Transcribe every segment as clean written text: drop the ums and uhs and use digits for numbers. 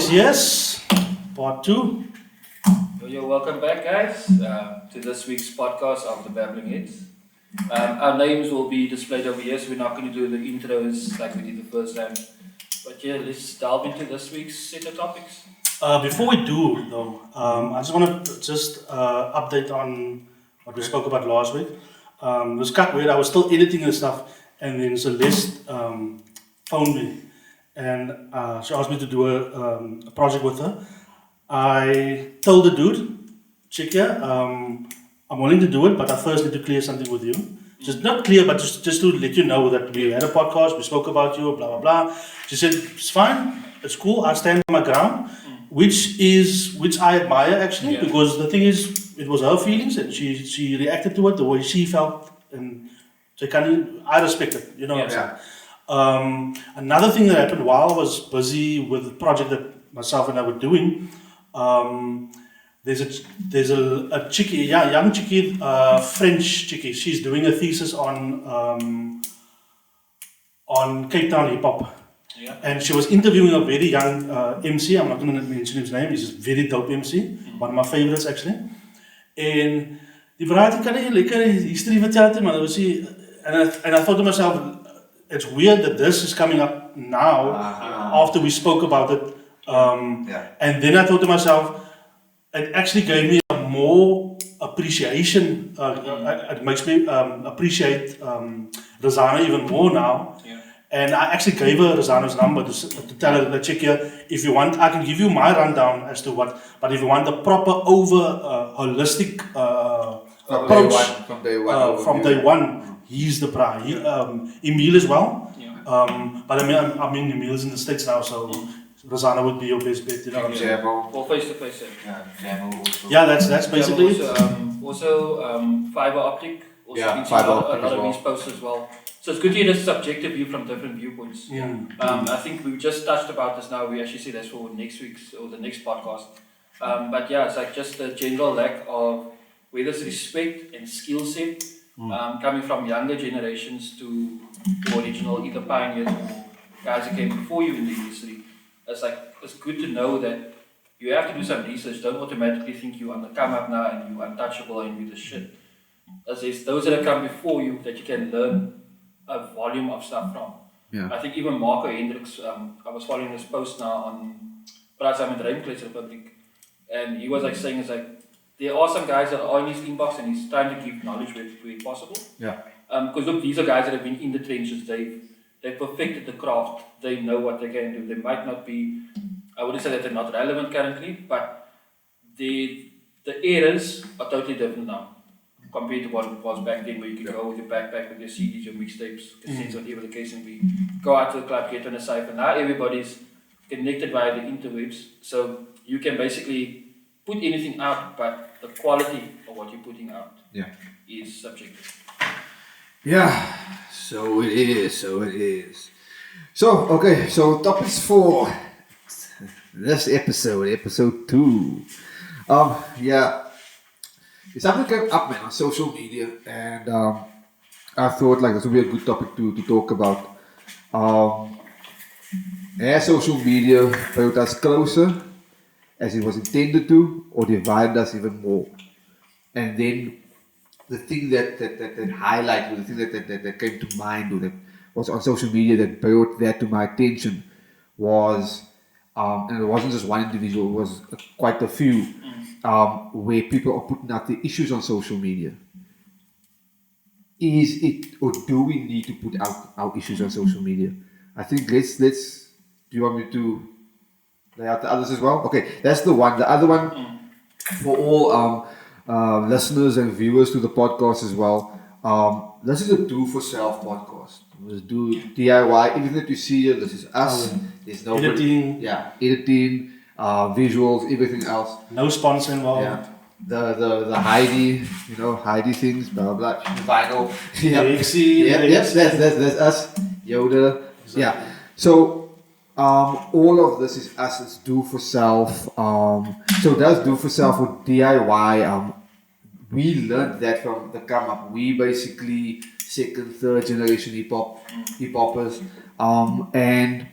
Yes. Part 2. You're welcome back, guys, to this week's podcast of the Babbling Heads. Our names will be displayed over here, so we're not going to do the intros like we did the first time. But yeah, let's delve into this week's set of topics. Before we do, though, I just want to update on what we spoke about last week. It was cut weird. I was still editing and stuff, and then Celeste phoned me, and she asked me to do a project with her. I told the dude, check here, I'm willing to do it, but I first need to clear something with you. Just not clear, but just to let you know that we had a podcast, we spoke about you, blah, blah, blah. She said, it's fine, it's cool, I stand my ground, which I admire actually, because the thing is, it was her feelings and she reacted to it the way she felt, and so I respect it, you know what I'm saying. Another thing that happened while I was busy with the project that myself and I were doing, there's a chickie, young chickie, French chickie. She's doing a thesis on Cape Town hip hop, and she was interviewing a very young MC. I'm not going to mention his name. He's a very dope MC, one of my favorites actually. And die vraag kan jy lekker history vertel, man. And I thought to myself, it's weird that this is coming up now after we spoke about it. And then I thought to myself, it actually gave me a more appreciation. It makes me appreciate Rosanna even more now. And I actually gave her Rosanna's number to tell her that, check here, if you want, I can give you my rundown as to what, but if you want the proper holistic approach from day one, he's the bra. Emil as well. But I mean Emil's in the States now, so Rosanna would be your best bet, you know what I'm saying? Or face to face. Yeah, that's basically it. Also, fiber optic. Also fiber optic a lot of these posts as well. So it's good to hear the subjective view from different viewpoints. I think we just touched about this now. We actually see that's for next week's or the next podcast. But yeah, it's like just a general lack of whether it's respect and skill set coming from younger generations to original either pioneers or guys who came before you in the industry. It's good to know that you have to do some research. Don't automatically think you're on the come up now and you're untouchable and you're the shit. As it's those that have come before you that you can learn a volume of stuff from. I think even Marco Hendricks, I was following his post now on Praat met Ruimklets Republic, and he was like saying there are some guys that are in his inbox and he's trying to give knowledge where possible. Because look, these are guys that have been in the trenches. They've perfected the craft. They know what they can do. They might not be, I wouldn't say that they're not relevant currently, but the eras are totally different now compared to what it was back then, where you could go with your backpack with your CDs, your mixtapes, cassettes, whatever the case may be. Go out to the club, get on a cipher. Now everybody's connected via the interwebs, so you can basically put anything out, but the quality of what you're putting out is subjective. So it is. So topics for this episode 2. Something came up, man, on social media, and I thought this would be a good topic to talk about. Has social media brought us closer as it was intended to, or divided us even more? And then the thing that highlighted, the thing that came to mind, or that was on social media that brought that to my attention was, and it wasn't just one individual, it was quite a few, where people are putting out the issues on social media. Is it, or do we need to put out our issues on social media? I think let's. Do you want me to lay out the others as well? Okay, that's the one. The other one for all listeners and viewers to the podcast as well. This is a do-for-self podcast. Let's do DIY. Everything that you see here, this is us. There's no editing, visuals, everything else. No sponsor involved. The Heidi things, blah blah. Vinyl. That's us. Yoda. So all of this is us. It's do for self. So that's do for self or DIY. We learned that from the come up. We basically second, third generation hip hoppers, and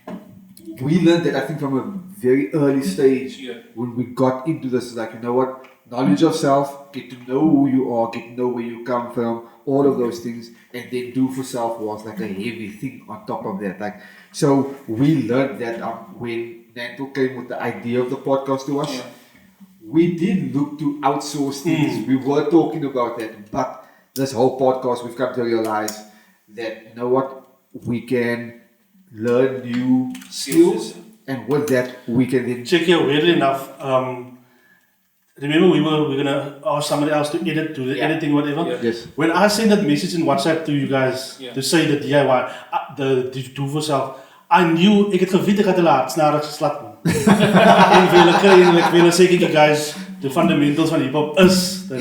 we learned that I think from a very early stage Yeah. when we got into this, like, you know what, knowledge of self, get to know who you are, get to know where you come from, all of those things, and then do for self was like a heavy thing on top of that. Like, so we learned that when Nanto came with the idea of the podcast to us. Yeah. We did look to outsource things. We were talking about that, but this whole podcast, we've come to realize that, you know what, we can learn new skills, and with that, we can then Check here, weirdly enough, remember we were gonna ask somebody else to edit, do the editing, whatever. Yeah. yes, When I sent that message in WhatsApp to you guys Yeah. to say the DIY, the do for self, I knew ek het geweet ek het hulle hartsnarig geslat man. En vir julle kry en ek wil sê kyk guys, the fundamentals van hip hop is en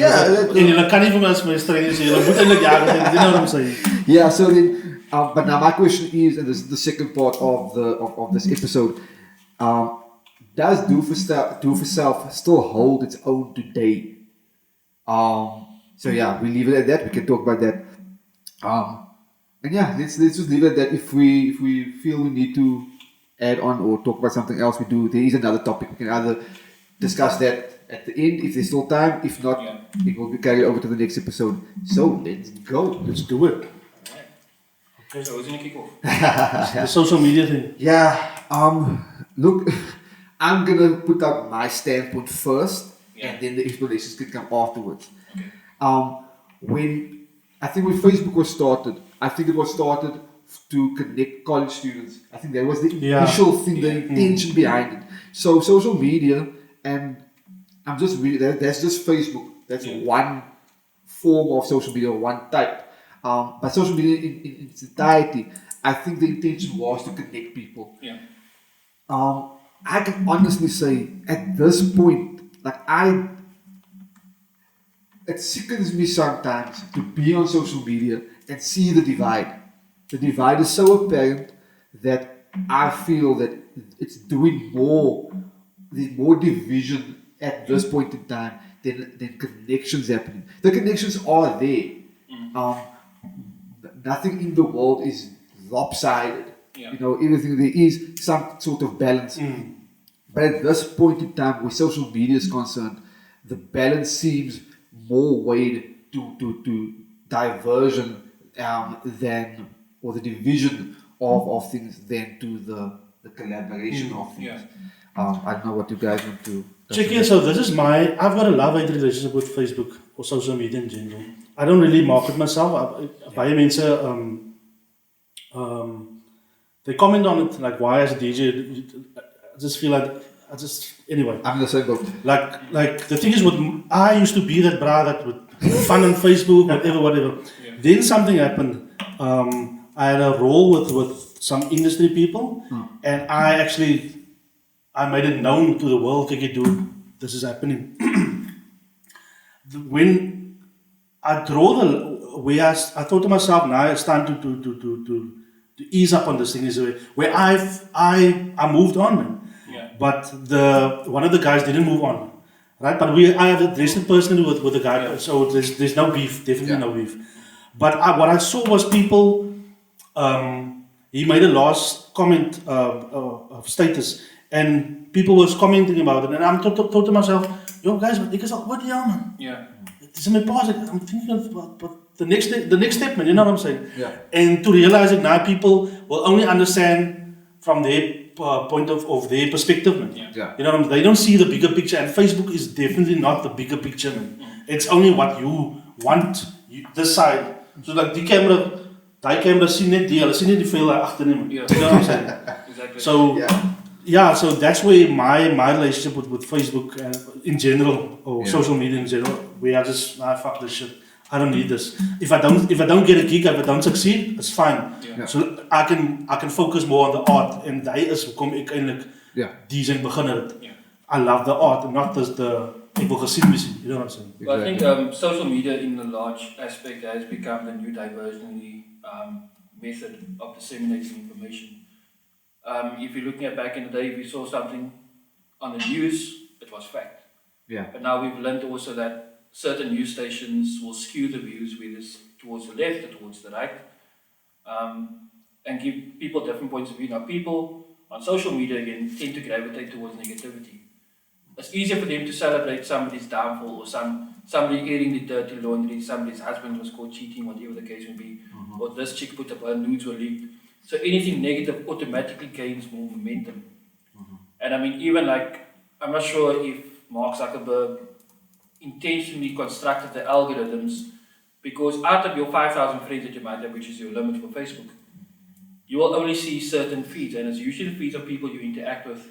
julle kan nie vir my as my streng sê julle moet eintlik ja, dit nou om sê. yeah. So then, but now my question is, and this is the second part of the of this episode, does do for self still hold its own today? So yeah, we leave it at that. We can talk about that. And yeah, let's just leave it at that. If we feel we need to add on or talk about something else, we do. There is another topic. We can either discuss that at the end if there's still time. If not, it will be carried over to the next episode. So let's go. Let's do it. Okay. So who's gonna kick off? The social media thing. Yeah. Look, I'm gonna put out my standpoint first, and then the explanations can come afterwards. Okay. When Facebook was started, I think it was started to connect college students. I think that was the initial thing, the intention behind it. So social media, and I'm just really that's just Facebook. That's one form of social media, one type. But social media in its entirety, I think the intention was to connect people. Yeah. I can honestly say at this point, like it sickens me sometimes to be on social media and see the divide. The divide is so apparent that I feel that it's doing more. There's more division at this point in time than connections happening. The connections are there. Nothing in the world is lopsided. Yeah. You know, everything there is some sort of balance. But at this point in time, where social media is concerned, the balance seems more weighed to diversion than, or the division of things than to the collaboration of things. Yeah. I don't know what you guys want to. Check here, so this is I've got a love-hate relationship with Facebook or social media in general. I don't really market myself. Baie mense, they comment on it, like why as a DJ, I just feel like, anyway. I'm in the same boat. Like the thing is, I used to be that bra that would fun on Facebook, whatever. Yeah. Then something happened. I had a role with some industry people, and I made it known to the world, okay, dude, this is happening. When I I thought to myself, now it's time to ease up on this thing. Is where I moved on, man. Yeah. But one of the guys didn't move on, right? But I have addressed it personally with the guy, so there's no beef, definitely no beef. But what I saw was people. He made a last comment of status, and people was commenting about it, and I'm thought to myself, yo guys, what do you man? Yeah. It's in my past. I'm thinking about the next step, man. You know what I'm saying? Yeah. And to realize that now people will only understand from their point of their perspective, man. Yeah. You know what I'm saying? They don't see the bigger picture, and Facebook is definitely not the bigger picture, man. It's only what you want, this side. So like die camera sien net die, hulle sien net die veel daar agter nie, man. Yeah. You know what I'm saying? Exactly. So so that's where my relationship with Facebook in general, or social media in general, where I just fuck this shit. I don't need this. If I don't get a gig, if I don't succeed, it's fine. Yeah. So I can focus more on the art, and that is hoekom ek eintlik DJing begin het. Yeah. I love the art, and not just the ek wil gesien wees nie. You know what I'm saying? But I think social media in a large aspect has become the new diversionary method of disseminating information. If you're looking at back in the day, if you saw something on the news, it was fact. Yeah. But now we've learned also that certain news stations will skew the views, whether it's towards the left or towards the right, and give people different points of view. Now people on social media again tend to gravitate towards negativity. It's easier for them to celebrate somebody's downfall or somebody airing the dirty laundry, somebody's husband was caught cheating, whatever the case may be, or this chick put up her nudes were leaked. So anything negative automatically gains more momentum. And I mean, even like, I'm not sure if Mark Zuckerberg intentionally constructed the algorithms, because out of your 5,000 friends that you might have, which is your limit for Facebook, you will only see certain feeds, and it's usually the feeds of people you interact with.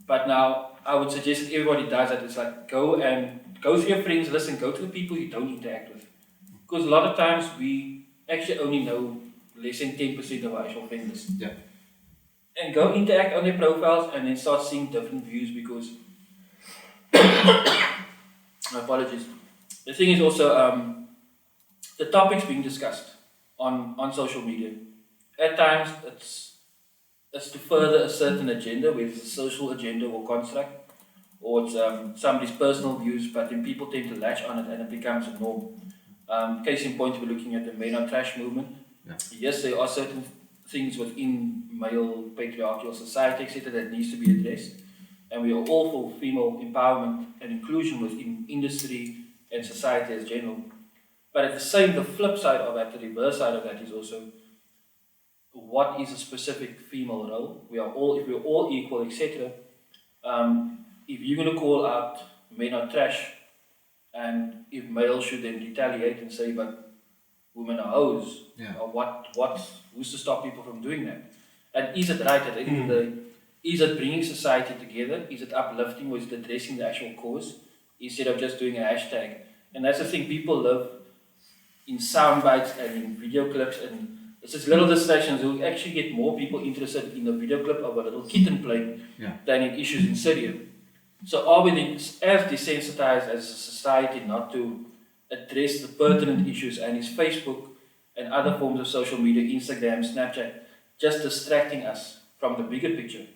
But now, I would suggest that everybody does that. It's like, go through your friends list and go to the people you don't interact with. Because a lot of times, we actually only know less than 10% of our actual friend list. Yeah. And go interact on their profiles and then start seeing different views, because my apologies. The thing is also the topics being discussed on social media. At times it's to further a certain agenda, whether it's a social agenda or construct, or it's somebody's personal views, but then people tend to latch on it and it becomes a norm. Case in point, we're looking at the Men on Trash movement. Yeah. Yes, there are certain things within male patriarchal society, etc., that needs to be addressed. And we are all for female empowerment and inclusion within industry and society as general. But at the flip side of that, the reverse side of that is also, what is a specific female role? If we're all equal, etc. If you're going to call out men are trash, and if males should then retaliate and say, but women are hoes, who's to stop people from doing that? And is it right at the end of the day? Is it bringing society together? Is it uplifting, or is it addressing the actual cause instead of just doing a hashtag? And that's the thing, people live in sound bites and in video clips, and it's just little distractions who actually get more people interested in a video clip of a little kitten playing than in issues in Syria. So are we then as desensitized as a society not to address the pertinent issues, and is Facebook and other forms of social media, Instagram, Snapchat, just distracting us from the bigger picture?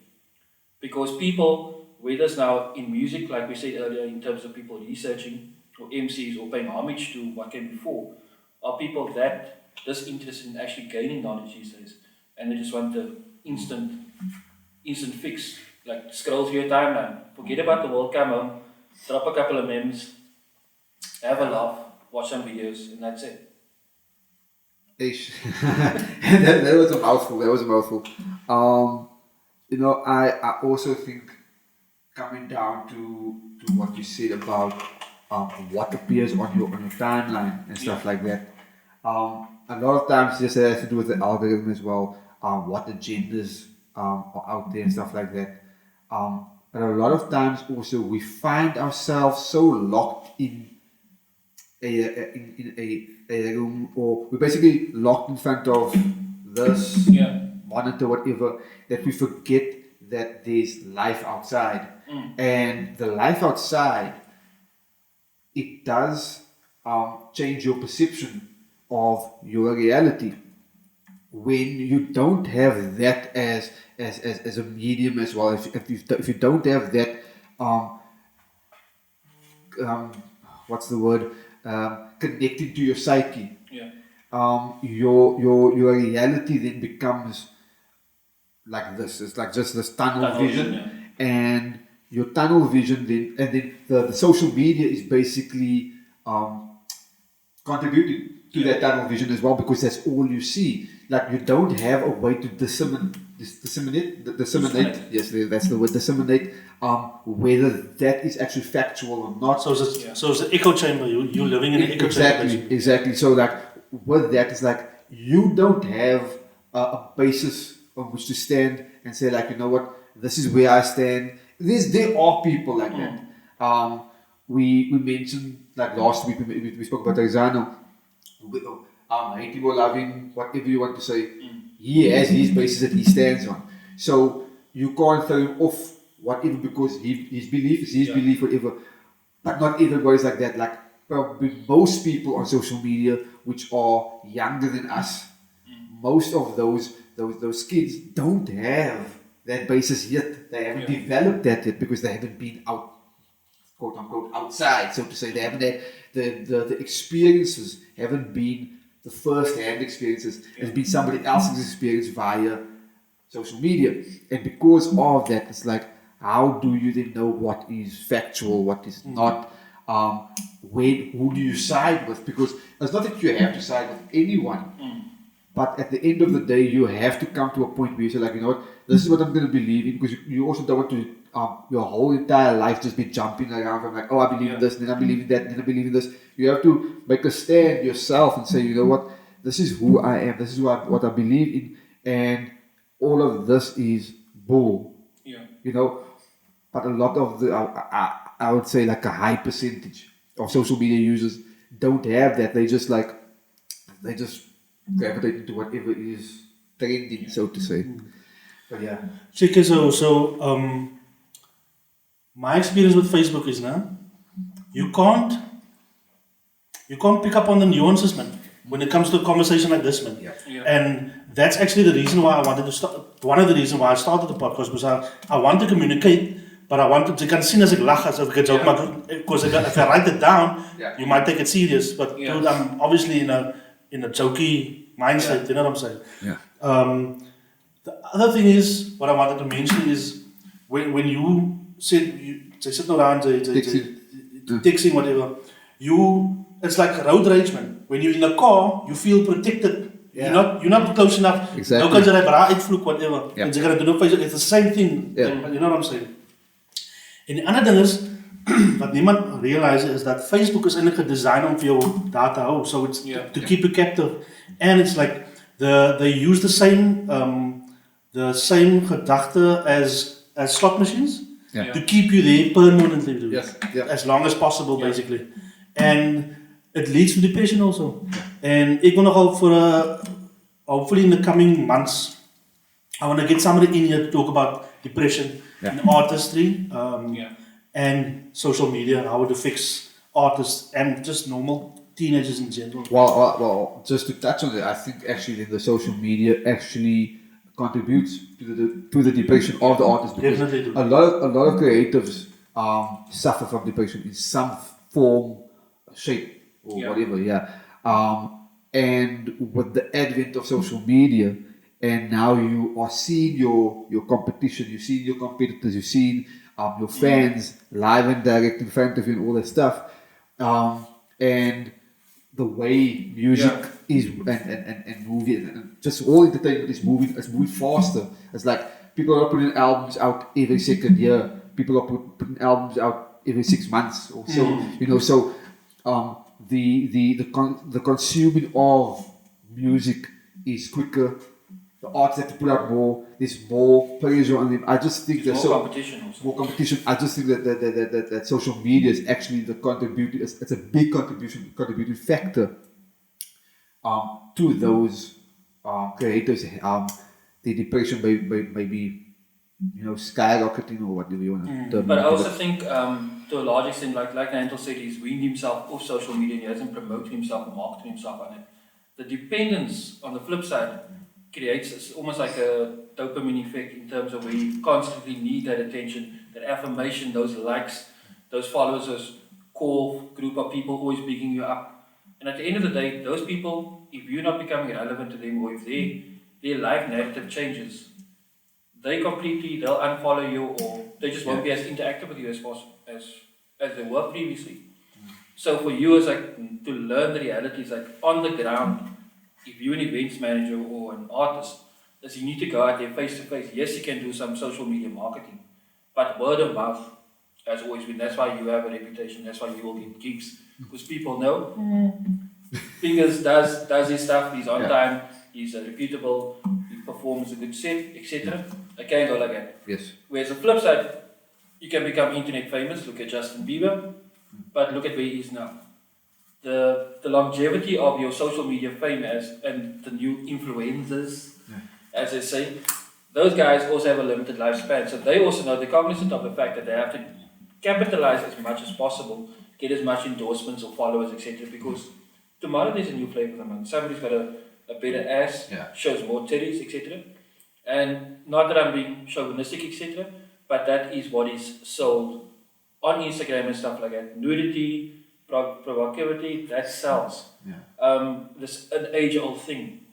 Because people, whether it's now in music, like we said earlier, in terms of people researching, or MCs, or paying homage to what came before, are people that disinterested in actually gaining knowledge these days, and they just want the instant fix, like scroll through your timeline, forget about the world, come home, drop a couple of memes, have a laugh, watch some videos, and that's it. That was a mouthful. I also think, coming down to what you said about what appears on your timeline and stuff like that. A lot of times this has to do with the algorithm as well, what agendas are out there and stuff like that. But a lot of times also we find ourselves so locked in a room, or we're basically locked in front of this monitor, whatever, that we forget that there's life outside. And the life outside, it does change your perception of your reality. When you don't have that as a medium as well, if you don't have that what's the word, connected to your psyche, your reality then becomes like this. It's like just this tunnel vision, and your tunnel vision then the social media is basically contributing to that tunnel vision as well, because that's all you see. Like, you don't have a way to disseminate. Yes, that's the word, disseminate. Whether that is actually factual or not. So it's an echo chamber. You're living in an echo chamber. Exactly. So like with that, it's like you don't have a basis on which to stand and say, like, you know what, this is where I stand. There are people like that. We mentioned, like last week we spoke about Arizano. Hating or loving, whatever you want to say, he has his basis that he stands on. So you can't throw him off whatever, because his belief is his belief, whatever. But not everybody's like that. Like, probably most people on social media, which are younger than us, most of those kids don't have that basis yet. They haven't developed that yet, because they haven't been out, quote unquote, outside, so to say. They haven't had the experiences, haven't been the first-hand experiences. It's been somebody else's experience via social media. And because of that, it's like, how do you then know what is factual, what is not? Who do you side with? Because it's not that you have to side with anyone, but at the end of the day, you have to come to a point where you say, like, you know what, this is what I'm going to believe in, because you also don't want to your whole entire life just be jumping around from like, oh, I believe in this, then I believe in that, then I believe in this. You have to make a stand yourself and say, you know what, this is who I am, this is what I believe in, and all of this is bull. You know, but a lot of the, I would say like a high percentage of social media users don't have that. They just gravitate into whatever is trending, so to say. But yeah. Check so my experience with Facebook is now you can't pick up on the nuances, man, when it comes to a conversation like this, man. And that's actually the reason why I wanted to start. One of the reasons why I started the podcast was I want to communicate, but I wanted to can see as ek lag as ek het joke, because if I write it down, you might take it serious. But dude, I'm obviously in a jokey mindset. You know what I'm saying? The other thing is, what I wanted to mention is when you said they sit around, texting, whatever. It's like road rage, man. When you're in a car, you feel protected. You're not close enough. Exactly. No kan jy bra uitvloek, whatever. And you're gonna do no face. It's the same thing. You know what I'm saying? En die ander ding is wat niemand realize is that Facebook is eintlik gedesign om vir jou daar te hou. So it's to keep you captive. And it's like they use the same gedagte as slot machines to keep you there permanently, as long as possible, basically. And it leads to depression also. And ek wil nogal hopefully in the coming months, I want to get somebody in here to talk about depression in artistry and social media, how to fix artists and just normal teenagers in general. Well, just to touch on it, I think actually the social media actually contributes to the depression of the artists, because a lot of creatives suffer from depression in some form, shape, or whatever. And with the advent of social media, and now you are seeing your competition, you're seeing your competitors, you're seeing your fans live and direct in front of you and all that stuff, and the way music is and movie and just all entertainment is moving faster. It's like people are putting albums out every second year. People are putting albums out every 6 months or so. You know, so the consuming of music is quicker. The artists have to put out more. There's more pressure on them. I just think there's more competition also. More competition. I just think that social media is actually the contributing. It's a big contributing factor to those creators. The depression may be, skyrocketing or whatever you want to. But I also think to a large extent, like Nantel said, he's weaned himself off social media. He hasn't promoted himself or marketed himself on it. The dependence on the flip side creates almost like a dopamine effect in terms of where you constantly need that attention, that affirmation, those likes, those followers, those core group of people always bigging you up. And at the end of the day, those people, if you're not becoming relevant to them, or if their life narrative changes, they'll unfollow you, or they just won't be as interactive with you as they were previously. So for you, it's like to learn the realities, like on the ground. If you're an events manager or an artist, is you need to go out there face to face. Yes, you can do some social media marketing, but word of mouth has always been. That's why you have a reputation. That's why you will get gigs, because people know Fingaz does his stuff. He's on time. He's reputable. He performs a good set, etc. I can go like that. Yes. Whereas the flip side, you can become internet famous. Look at Justin Bieber, but look at where he is now. The longevity of your social media fame and the new influencers, as they say, those guys also have a limited lifespan. So they also know, they're cognizant of the fact that they have to capitalize as much as possible, get as much endorsements or followers, etc. Because tomorrow there's a new flavor coming. Somebody's got a better ass, shows more titties, etc. And not that I'm being chauvinistic, etc. But that is what is sold on Instagram and stuff like that. Nudity, provocativity, that sells. This an age-old thing.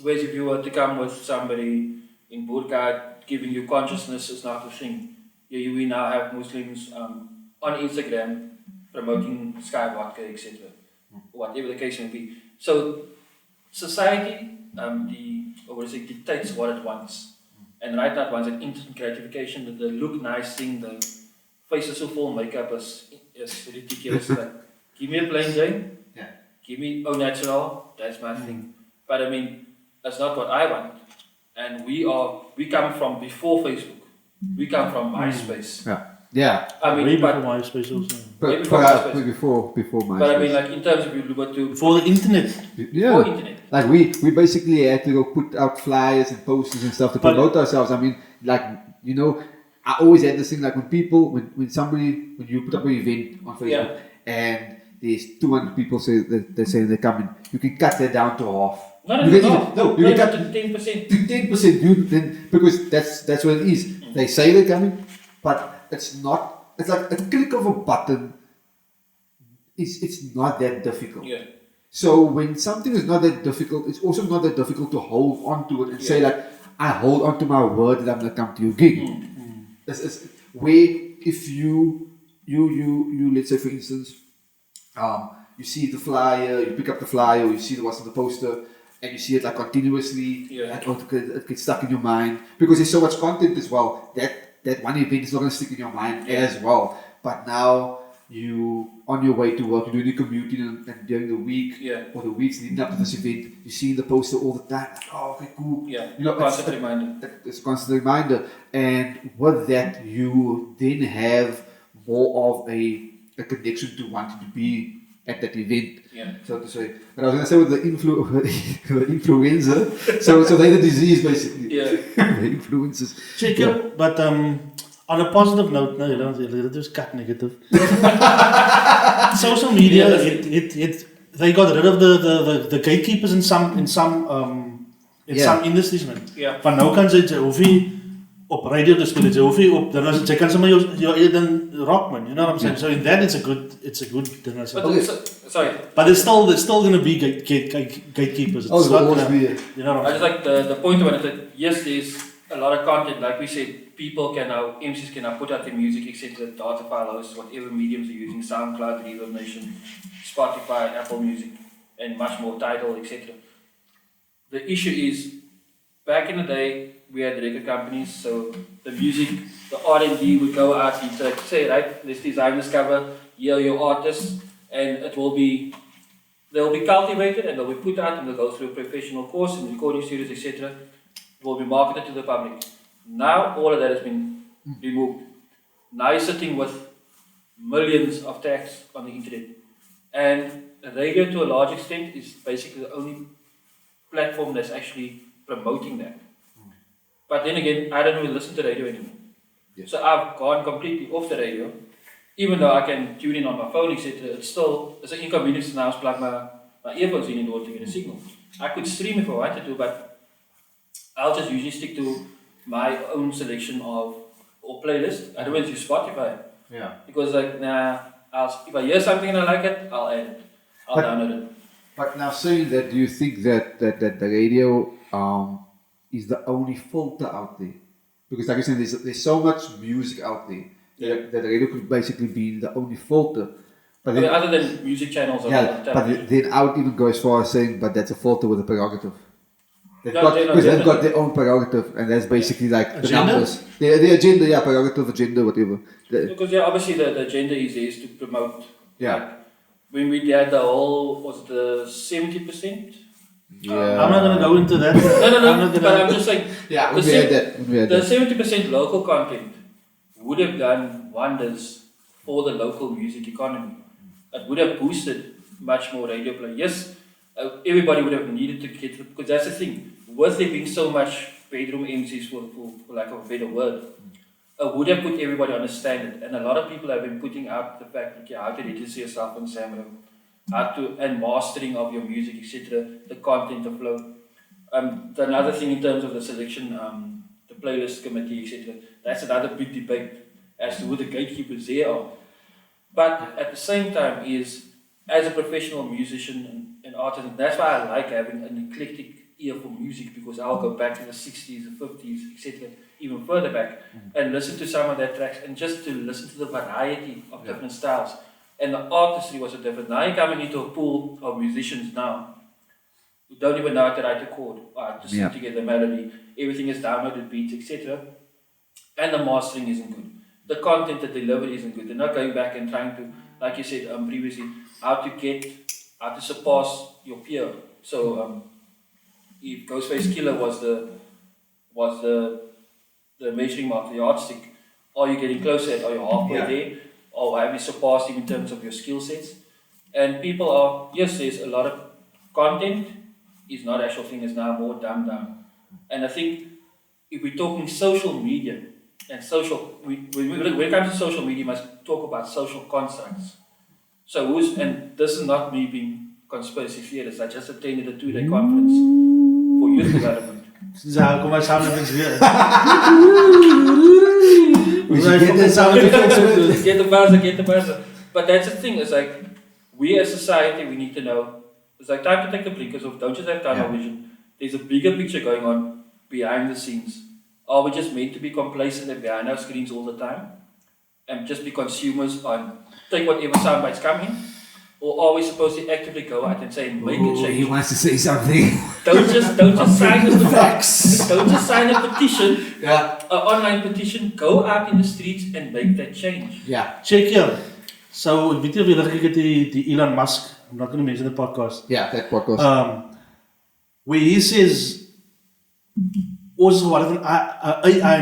Whereas if you were to come with somebody in burqa, giving you consciousness is not a thing. Here we now have Muslims on Instagram promoting Sky Vodka, etc. Whatever the case may be. So society dictates what it wants. And right now it wants an instant gratification, the look nice thing, the faces so full makeup is ridiculous. Like, give me a plain Jane, give me au natural, that's my thing. But I mean, that's not what I want. And we come from before Facebook. We come from MySpace. Yeah. I mean, way before MySpace also. Before MySpace. But I mean, like in terms of you were to Before the internet. before internet. Like we basically had to go put out flyers and posters and stuff to promote ourselves. I mean, like, you know, I always had this thing like when you put up an event on Facebook and there's 200 people say that they're saying they're coming, you can cut that down to half. You can cut to 10%. To 10%, dude, then because that's what it is. They say they're coming, but it's not. It's like a click of a button. It's not that difficult. Yeah. So when something is not that difficult, it's also not that difficult to hold on to it and say like, I hold on to my word that I'm gonna come to your gig. It's where if you let's say for instance, you see the flyer, you pick up the flyer, or you see what's on the poster, and you see it like continuously, and it gets stuck in your mind because there's so much content as well. That one event is not gonna stick in your mind as well. But now you on your way to work, you're doing your commuting, and during the week or the weeks leading up to this event, you see the poster all the time. Like, oh, okay, cool. Yeah, you know, constant reminder. It's a constant reminder, and with that, you then have more of a connection to wanting to be at that event, so to say. But I was going to say with the influenza, so they're the disease basically. The influences. Check but on a positive note, no, you don't just cut negative. Social media, they got rid of the gatekeepers in some industries, man. Van nou kan jy hoef nie op radio te speel, jy hoef nie op dan as jy kan sommer jou eie ding rock, man. You know what I'm saying? So in that it's a good thing. But there's still going to be gatekeepers. It's not gonna, you know what I'm saying? I just like the point about it that yes, there's a lot of content, like we said, people can now, MCs can now put out their music, etc., data file hosts, whatever mediums they're using, SoundCloud, Reverb Nation, Spotify, Apple Music, and much more, Tidal, etc. The issue is, back in the day, we had record companies, so the music, the R&D would go out, you'd say, right, let's design this cover, here are your artists, and they'll be cultivated and they'll be put out and they'll go through a professional course in recording studios, etc., will be marketed to the public. Now all of that has been removed. Now you're sitting with millions of tags on the internet. And radio to a large extent is basically the only platform that's actually promoting that. But then again, I don't really listen to radio anymore. So I've gone completely off the radio. Even though I can tune in on my phone, etc., it's an inconvenience to now plug my earphones in order to get a signal. I could stream if I wanted to, but I'll just usually stick to my own selection or playlist. I don't want to use Spotify. Because if I hear something and I like it, I'll add it. I'll download it. But now saying that, do you think that the radio is the only filter out there? Because like I said, there's so much music out there that the radio could basically be the only filter. But then, other than music channels. But then I would even go as far as saying, but that's a filter with a prerogative. They've got their own prerogative, and that's basically like the numbers. The agenda, prerogative, agenda, whatever. Because obviously the agenda is to promote. Like, when we did the whole, was it the 70%? I'm not going to go into that. No, but I'm just saying, the 70% local content would have done wonders for the local music economy. It would have boosted much more radio play. Yes, everybody would have needed to get, because that's the thing, with there being so much bedroom MCs, for lack of a better word, would have put everybody on a standard. And a lot of people have been putting out the fact that how to register yourself on Samro, and mastering of your music, etc., the content, the flow. Another thing in terms of the selection, the playlist committee, etc., that's another big debate as to who the gatekeepers there are. But at the same time is, as a professional musician and artist, and that's why I like having an eclectic ear for music. music, because I'll go back to the 60s, the 50s, etc., even further back, and listen to some of their tracks, and just to listen to the variety of different styles. And the artistry was a different. Now you're coming into a pool of musicians now who don't even know how to write a chord, or how to sing together a melody. Everything is downloaded beats, etc. And the mastering isn't good. The content, the delivery isn't good. They're not going back and trying to, like you said previously, how to surpass your peer. So if Ghostface Killer was the measuring mark, the yardstick, are you getting closer? Are you halfway there? Or have you surpassed him in terms of your skill sets? And people are, yes, there's a lot of content, is not actual things now, more dumbed down. And I think if we're talking social media, and when it comes to social media, you must talk about social constructs. So and this is not me being conspiracy theorists, I just attended a 2-day conference for youth development. Kom maar samen met ons weer. Get the buzzer. But that's the thing, it's like, we as society, we need to know, it's like time to take the blinkers off, don't just have tunnel vision. There's a bigger picture going on behind the scenes. Are we just meant to be complacent and behind our screens all the time? And just be consumers on, take whatever soundbites come in? Or are we supposed to actively go out and say, make a change? He wants to say something. Don't just sign a petition. Don't just sign a petition, an online petition. Go out in the streets and make that change. Yeah. Check here. So, weet jy of jy gekyk het die Elon Musk, I'm not going to mention the podcast. Yeah, that podcast. Where he says, also what an AI,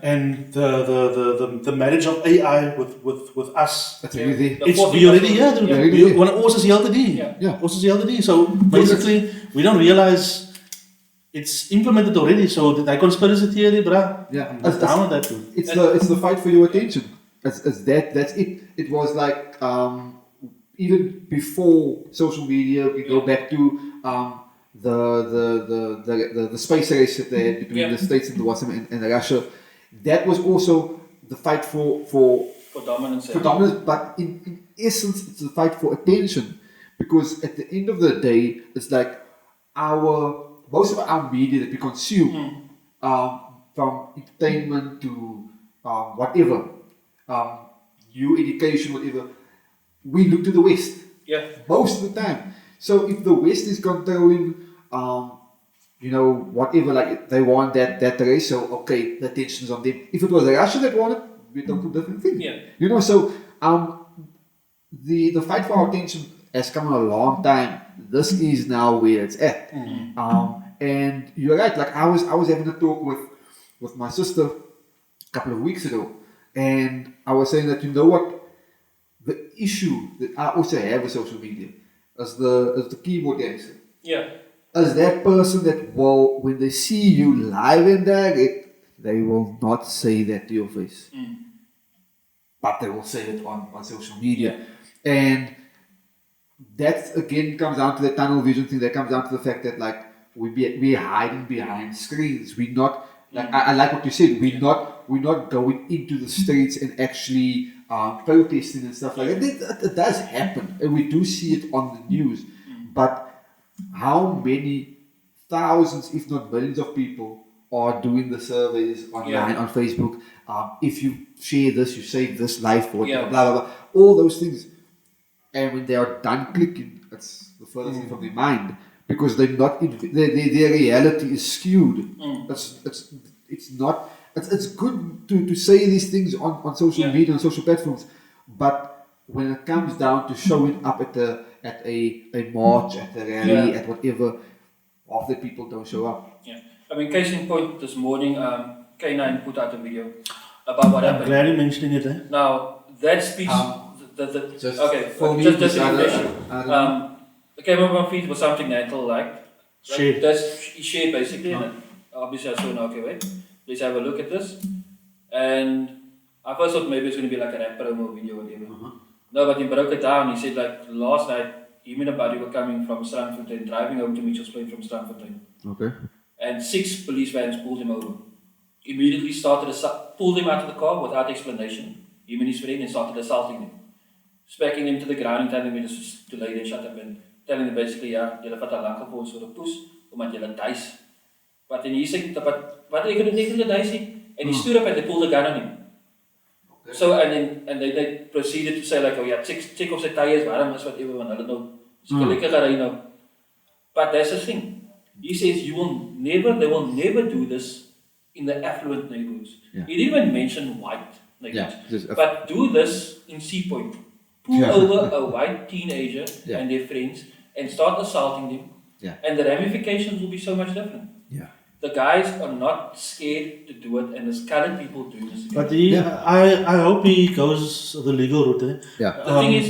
and the marriage of AI with us. That's really we already here. Want also see LTD. Also see LTD. So basically, we don't realize it's implemented already. So that conspiracy theory, bruh. Yeah, I'm down with that too. It's the fight for your attention. That's it. It was like even before social media. We go back to the space race that they had between the States and the West and Russia. That was also the fight for dominance. For dominance, but in essence, it's a fight for attention, because at the end of the day, it's like most of our media that we consume, from entertainment to whatever, new education, whatever, we look to the West. Yeah. Most of the time. So if the West is controlling, whatever, like they want that race, so okay, the attention's on them. If it was Russia that won it, we're talking a different thing. Yeah. So the fight for our attention has come a long time. This is now where it's at. And you're right, like I was having a talk with my sister a couple of weeks ago, and I was saying that, you know what, the issue that I also have with social media as the keyboard gangster. Yeah. As that person that will, when they see you live and direct, they will not say that to your face. But they will say it on social media. And that again comes down to the tunnel vision thing. That comes down to the fact that like we're hiding behind screens. We're not, like I like what you said, we're not going into the streets and actually protesting and stuff like that. It does happen, and we do see it on the news. But how many thousands, if not millions of people are doing the surveys online, on Facebook? If you share this, you save this life, or blah, blah, blah, all those things. And when they are done clicking, it's the furthest thing from their mind, because they're not, their reality is skewed. It's not, it's good to say these things on social media, on social platforms, but when it comes down to showing up at a march, at a rally, at whatever, half the people don't show up. Yeah. I mean, case in point, this morning, K9 put out a video about what happened. I'm glad you mentioned it. Now, that speech, just it came up on feed was something Natal liked. Shared. He shared basically, and obviously I saw, okay, wait, let's have a look at this. And I first thought maybe it's going to be like a rap promo video or whatever. No, but he broke it down. He said, like, last night, him and a buddy were coming from Strandfontein, driving home to Mitchell's Plain from Strandfontein. Okay. And 6 police vans pulled him over. Immediately pulled him out of the car without explanation. Him and his friend, and started assaulting him. Smacking him to the ground and telling him to lay there, shut up, and telling him basically, julle vat al lank op ons vir 'n poes, omdat jy duis. But then he said, but what are you going to do to the dicey? And he stood up and they pulled a gun on him. Okay. So, and they proceeded to say like, oh yeah, check of sy tires, waarom is whatever, want hulle nou, so lekker ry nou. But that's the thing. He says, they will never do this in the affluent neighborhoods. Yeah. He didn't even mention white neighborhoods. Yeah, but do this in Sea Point. Pull over a white teenager and their friends and start assaulting them. Yeah. And the ramifications will be so much different. Yeah. The guys are not scared to do it, and there's colored people doing this. But I hope he goes the legal route. Eh? Yeah. The thing is,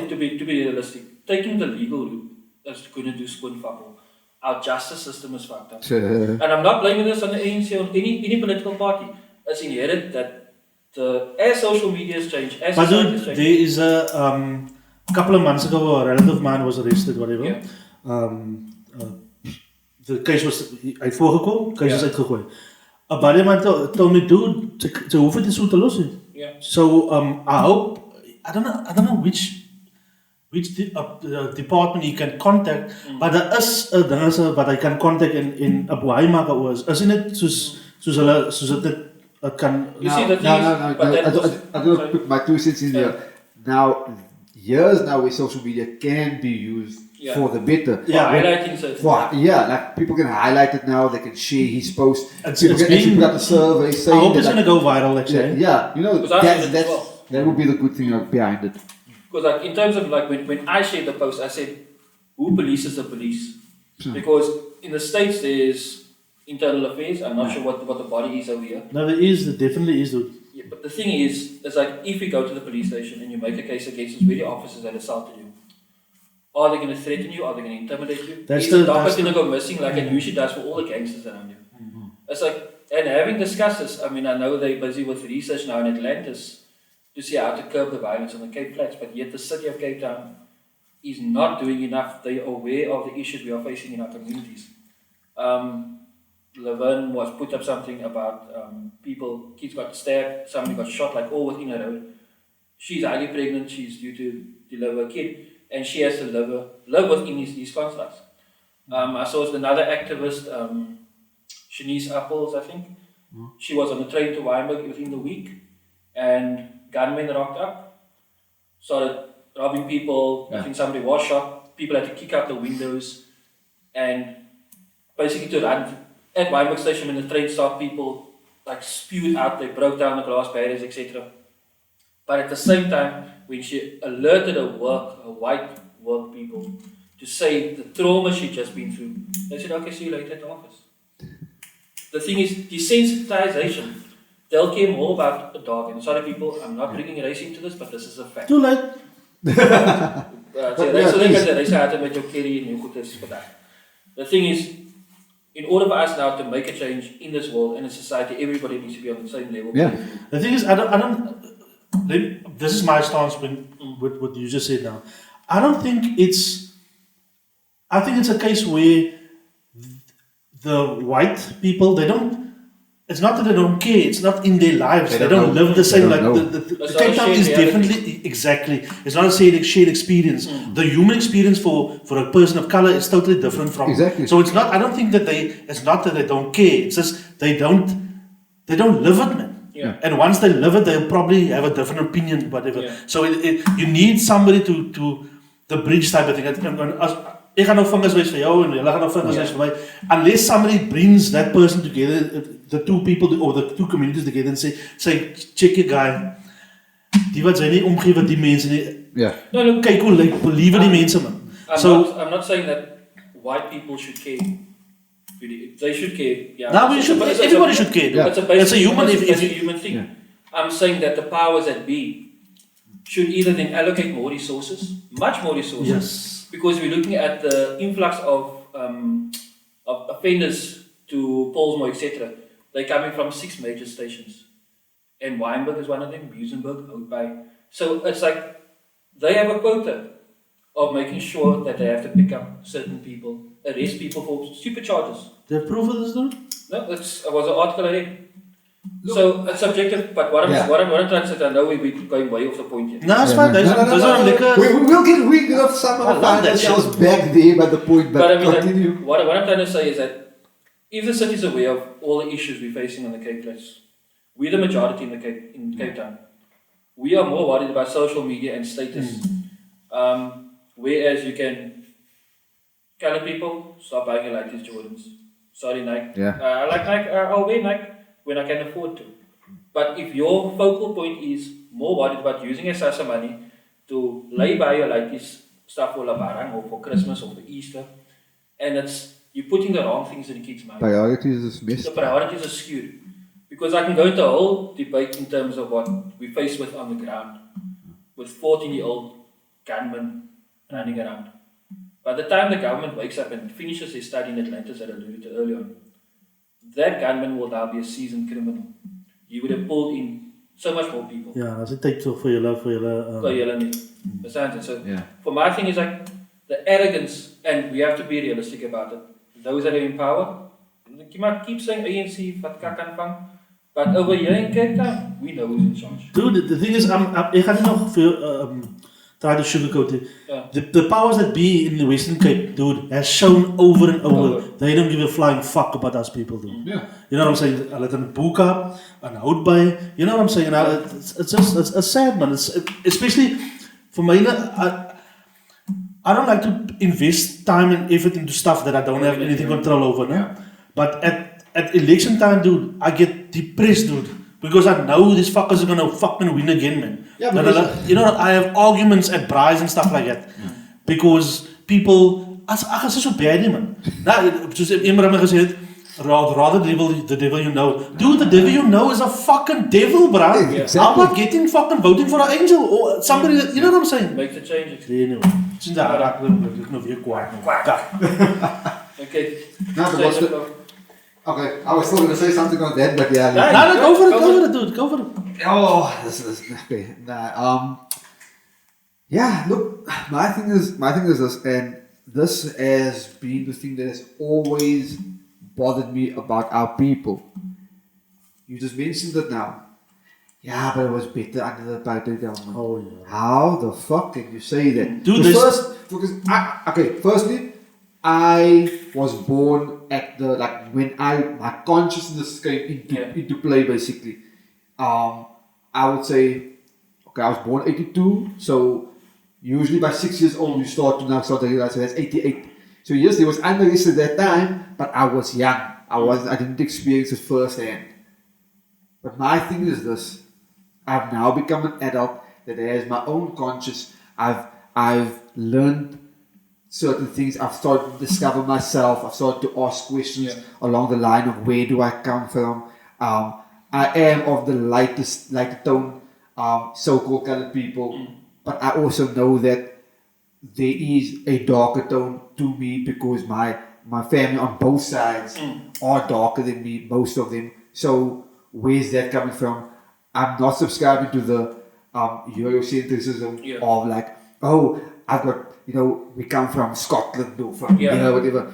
to be realistic, taking the legal route is going to do spoon fuck all. Our justice system is fucked up. And I'm not blaming this on the ANC or any political party. It's inherent that as social media has changed, as society has changed. There is a couple of months ago, a relative of mine was arrested, whatever. Yeah. The case was uitvoorgekomen, case is uitgegooid. A buddy of mine told me, dude, ze hoeven het zo te lossen. Yeah. So I hope, I don't know which department you can contact, but there is a ding wat hy kan contact en op hoe hy maak oor. Is dit soos dit kan. You see the thing I do put my 2 cents in there. Now years now where social media can be used for the better. Yeah, highlighting certain. Like people can highlight it now, they can share his post. People can actually put out a survey saying I hope it's gonna go viral actually. Yeah, you know that would be the good thing behind it. Because like in terms of like when I shared the post, I said, who polices the police? Because in the States there's internal affairs. I'm not sure what the body is over here. No, there definitely is. Yeah, but the thing is, it's like if you go to the police station and you make a case against those very officers that assaulted you, are they going to threaten you? Are they going to intimidate you? Is the DAPA going to go missing like it usually does for all the gangsters around you? Mm-hmm. It's like, and having discussed this, I mean, I know they're busy with research now in Atlantis to see how to curb the violence on the Cape Flats, but yet the city of Cape Town is not doing enough. They are aware of the issues we are facing in our communities. Laverne was put up something about kids got stabbed, somebody got shot, like all within a road. She's highly pregnant, she's due to deliver a kid, and she has to live within these constructs. I saw another activist, Shanice Apples, I think. She was on the train to Weinberg within the week, and gunmen rocked up, started robbing people. I think somebody was shot, people had to kick out the windows, and basically to run. At Weinberg station when the train stopped, people like spewed out, they broke down the glass barriers, etc. But at the same time, when she alerted her white work people to say the trauma she'd just been through, they said, okay, see you later at the office. The thing is, desensitization. They'll care more about a dog. And sorry people, I'm not bringing race into this, but this is a fact. Too late. The thing is, in order for us now to make a change in this world, in a society, everybody needs to be on the same level. Yeah. The thing is, I don't. This is my stance with what you just said now. I don't think it's. I think it's a case where the white people, they don't. It's not that they don't care. It's not in their lives. They don't live the same. Like the Cape Town is definitely exactly. It's not a shared experience. The human experience for a person of color is totally different from. Exactly. So it's not. I don't think that it's not that they don't care. It's just they don't live it, man. Yeah. And once they live it, they'll probably have a different opinion, whatever. Yeah. So you need somebody to the bridge type of thing. Ek gaan nou vingers wys vir jou en hulle gaan nou vingers wys vir my. Unless somebody brings that person together, the two people or the two communities together and say check your guy. Die wat sy nie omgee wat die mense nie. Ja. No, kyk hoe lyk believe die mense man. I'm not saying that white people should care. They should care. Yeah. No, everybody should care. Yeah. It's a human thing. Yeah. I'm saying that the powers that be should either then allocate more resources, much more resources. Yes. Because we're looking at the influx of offenders to Paulsmoor, etc. They're coming from 6 major stations. And Weinberg is one of them, Muizenberg, Oudtshoorn. So it's like they have a quota of making sure that they have to pick up certain people, arrest people for stupid charges. Do you have proof of this though? No, it was an article I read. So it's subjective, but what I'm trying to say, I know we're going way off the point here. No, it's fine. Those are liquor. We'll get off some of ourselves back there by the point, but I mean, continue. What I'm trying to say is that if the city is aware of all the issues we're facing on the Cape Coast, we're the majority in Cape Town. We are more worried about social media and status. Whereas you can, colored people, stop buying your like these Jordans. Sorry, Nike. I like Nike. I'll wear Nike when I can afford to. But if your focal point is more worried about using your SASA money to lay by your ladies stuff for Labarang or for Christmas or for Easter, and you're putting the wrong things in the kids' mind. Priorities is missed. The priorities are skewed. Because I can go into a whole debate in terms of what we face with on the ground, with 14-year-old gunmen running around. By the time the government wakes up and finishes his study in Atlantis that I alluded to earlier on, that gunman will now be a seasoned criminal. He would have pulled in so much more people. Yeah, as it takes for your love. So for my thing is like the arrogance, and we have to be realistic about it. Those that are in power, you might keep saying ANC, but over here in Cape Town, we know who's in charge. Dude, the thing is, I can't nog try to sugarcoat it. The powers that be in the Western Cape, dude, has shown over and over. They don't give a flying fuck about us people, dude. Yeah. You know what I'm saying? A little buka, an houtbay. You know what I'm saying? It's sad, man. Especially for me. I don't like to invest time and effort into stuff that I don't have anything control over. No? But at election time, dude, I get depressed, dude. Because I know these fuckers are gonna fucking win again, man. Yeah, I have arguments at braais and stuff like that. Because people, I so bad, man. Soos iemand my gesê het, rather the devil you know. Dude, the devil you know is a fucking devil, bro. Yeah, exactly. I'm not voting for an angel or somebody, you know what I'm saying? Make the changes. Anyway, sinds daar raak ek nou weer kwaad. Okay. Okay, I was still going to say something on that, but yeah. Go for it, dude. Go for it. Oh, this is okay. Yeah. Look, my thing is this, and this has been the thing that has always bothered me about our people. You just mentioned it now. Yeah, but it was better under the apartheid government. Oh yeah. How the fuck can you say that? Dude, firstly, I was born at when my consciousness came into play basically. I would say, okay, I was born 82, so usually by 6 years old you start to realize, so that's 88. So yes, there was unrest at that time, but I was young. I didn't experience it firsthand. But my thing is this: I've now become an adult that has my own conscience. I've learned certain things. I've started to discover myself. I've started to ask questions along the line of where do I come from. I am of the lighter tone, so-called colored people, but I also know that there is a darker tone to me because my family on both sides are darker than me, most of them. So where's that coming from? I'm not subscribing to the Eurocentrism of like, oh, I've got, we come from Scotland or from whatever.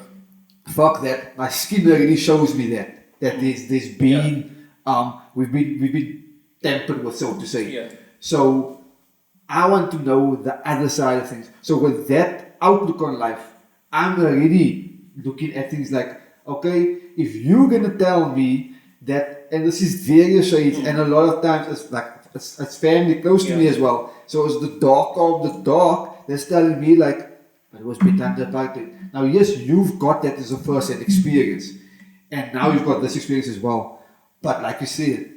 Fuck that. My skin already shows me that there's been we've been tampered with, so to say. Yeah. So I want to know the other side of things. So with that outlook on life, I'm already looking at things like, okay, if you're gonna tell me that, and this is various shades, and a lot of times it's like it's family close to me as well. So it's the dark of the dark that's telling me like, but it was better under apartheid. Now yes, you've got that as a first-hand experience, and now you've got this experience as well. But like you said,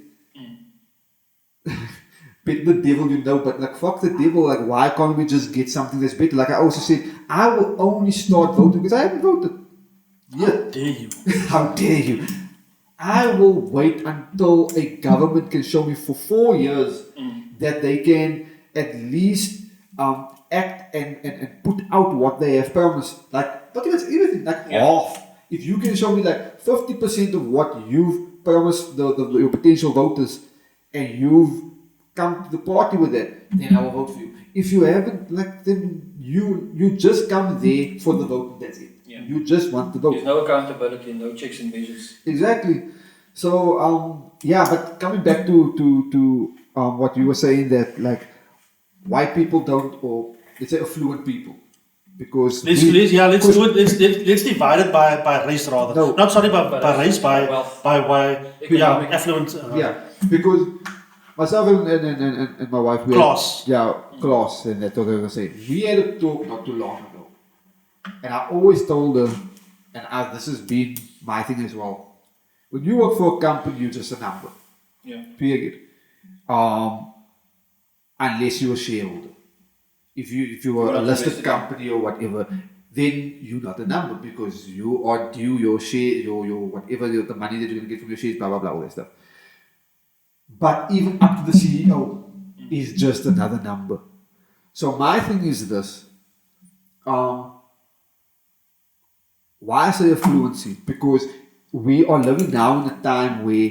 bet the devil you know, but like fuck the devil, like why can't we just get something that's better? Like I also said, I will only start voting because I haven't voted. How dare you? How dare you? I will wait until a government can show me for 4 years that they can at least act and put out what they have promised. Like not even anything, like half. If you can show me like 50% of what you've promised your potential voters, and you've come to the party with that, then I will vote for you. If you haven't, like, then you just come there for the vote. That's it. Yeah. You just want the vote. There's no accountability, no checks and measures. Exactly. So yeah, but coming back to what you were saying, that like white people don't, or let's say affluent people, because let's do it. Let's divide it by race rather. No. Not sorry by race, wealth. by Economic. affluent. because myself and my wife, we Class. class, and that's what I was saying. We had a talk not too long ago, and I always told her, and this has been my thing as well. When you work for a company, you're just a number. Yeah. Period. Unless you're a shareholder. If you were a listed company or whatever, then you're not a number, because you are due your share, your whatever, the money that you're going to get from your shares, blah blah blah, all that stuff. But even up to the CEO is just another number. So my thing is this. Why I say affluency? Because we are living now in a time where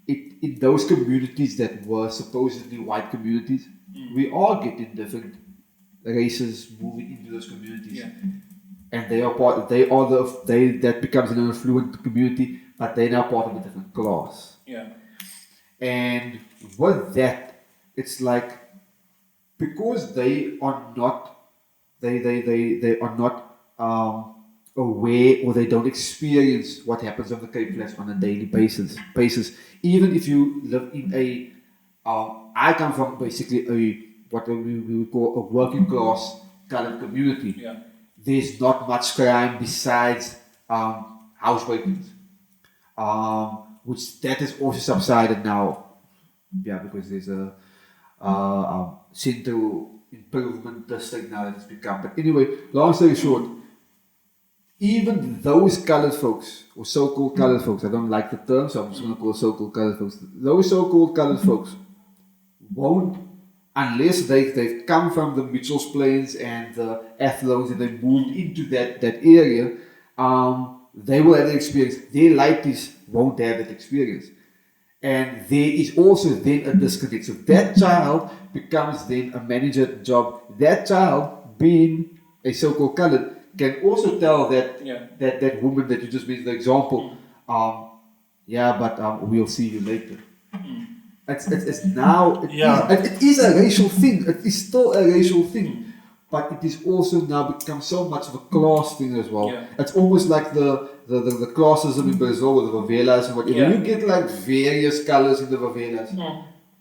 in those communities that were supposedly white communities, we are getting different races moving into those communities, and they are part. That becomes an affluent community, but they're now part of a different class. Yeah. And with that, it's like, because they are not aware, or they don't experience what happens on the Cape Flats on a daily basis. Even if you live in a, I come from basically what we would call a working class kind of community. Yeah. There's not much crime besides house break-ins, which that has also subsided now. Yeah, because there's a central improvement district now that has become. But anyway, long story short, even those colored folks, or so-called colored folks, I don't like the term, so I'm just going to call so-called colored folks. Those so-called colored folks won't, unless they've come from the Mitchell's Plains and the Athlons and they moved into that area, they will have the experience. Their lighties won't have that experience. And there is also then a disconnect. So that child becomes then a manager job. That child, being a so-called colored, can also tell that woman that you just made the example, but we'll see you later. It's now, it is a racial thing. It is still a racial thing, but it is also now become so much of a class thing as well. Yeah. It's almost like the classism in Brazil with the favelas and whatever. You get like various colors in the favelas.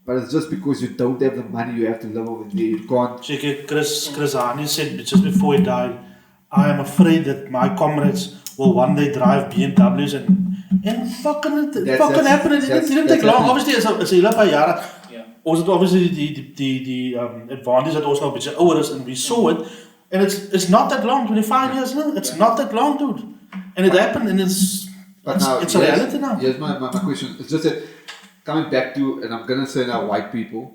But it's just because you don't have the money, you have to live over there. You can't. Check, Chris Hani said just before he died, I am afraid that my comrades will one day drive BMWs and fucking happen. It didn't take long. Obviously, as a paar jare. Also, obviously, the advantage that also a beetje ouder is, and we saw it, and it's not that long, 25 years now. It's not that long, dude. And it happened, and it's a reality now. Yes, my question. It's just that coming back to, and I'm gonna say now, white people.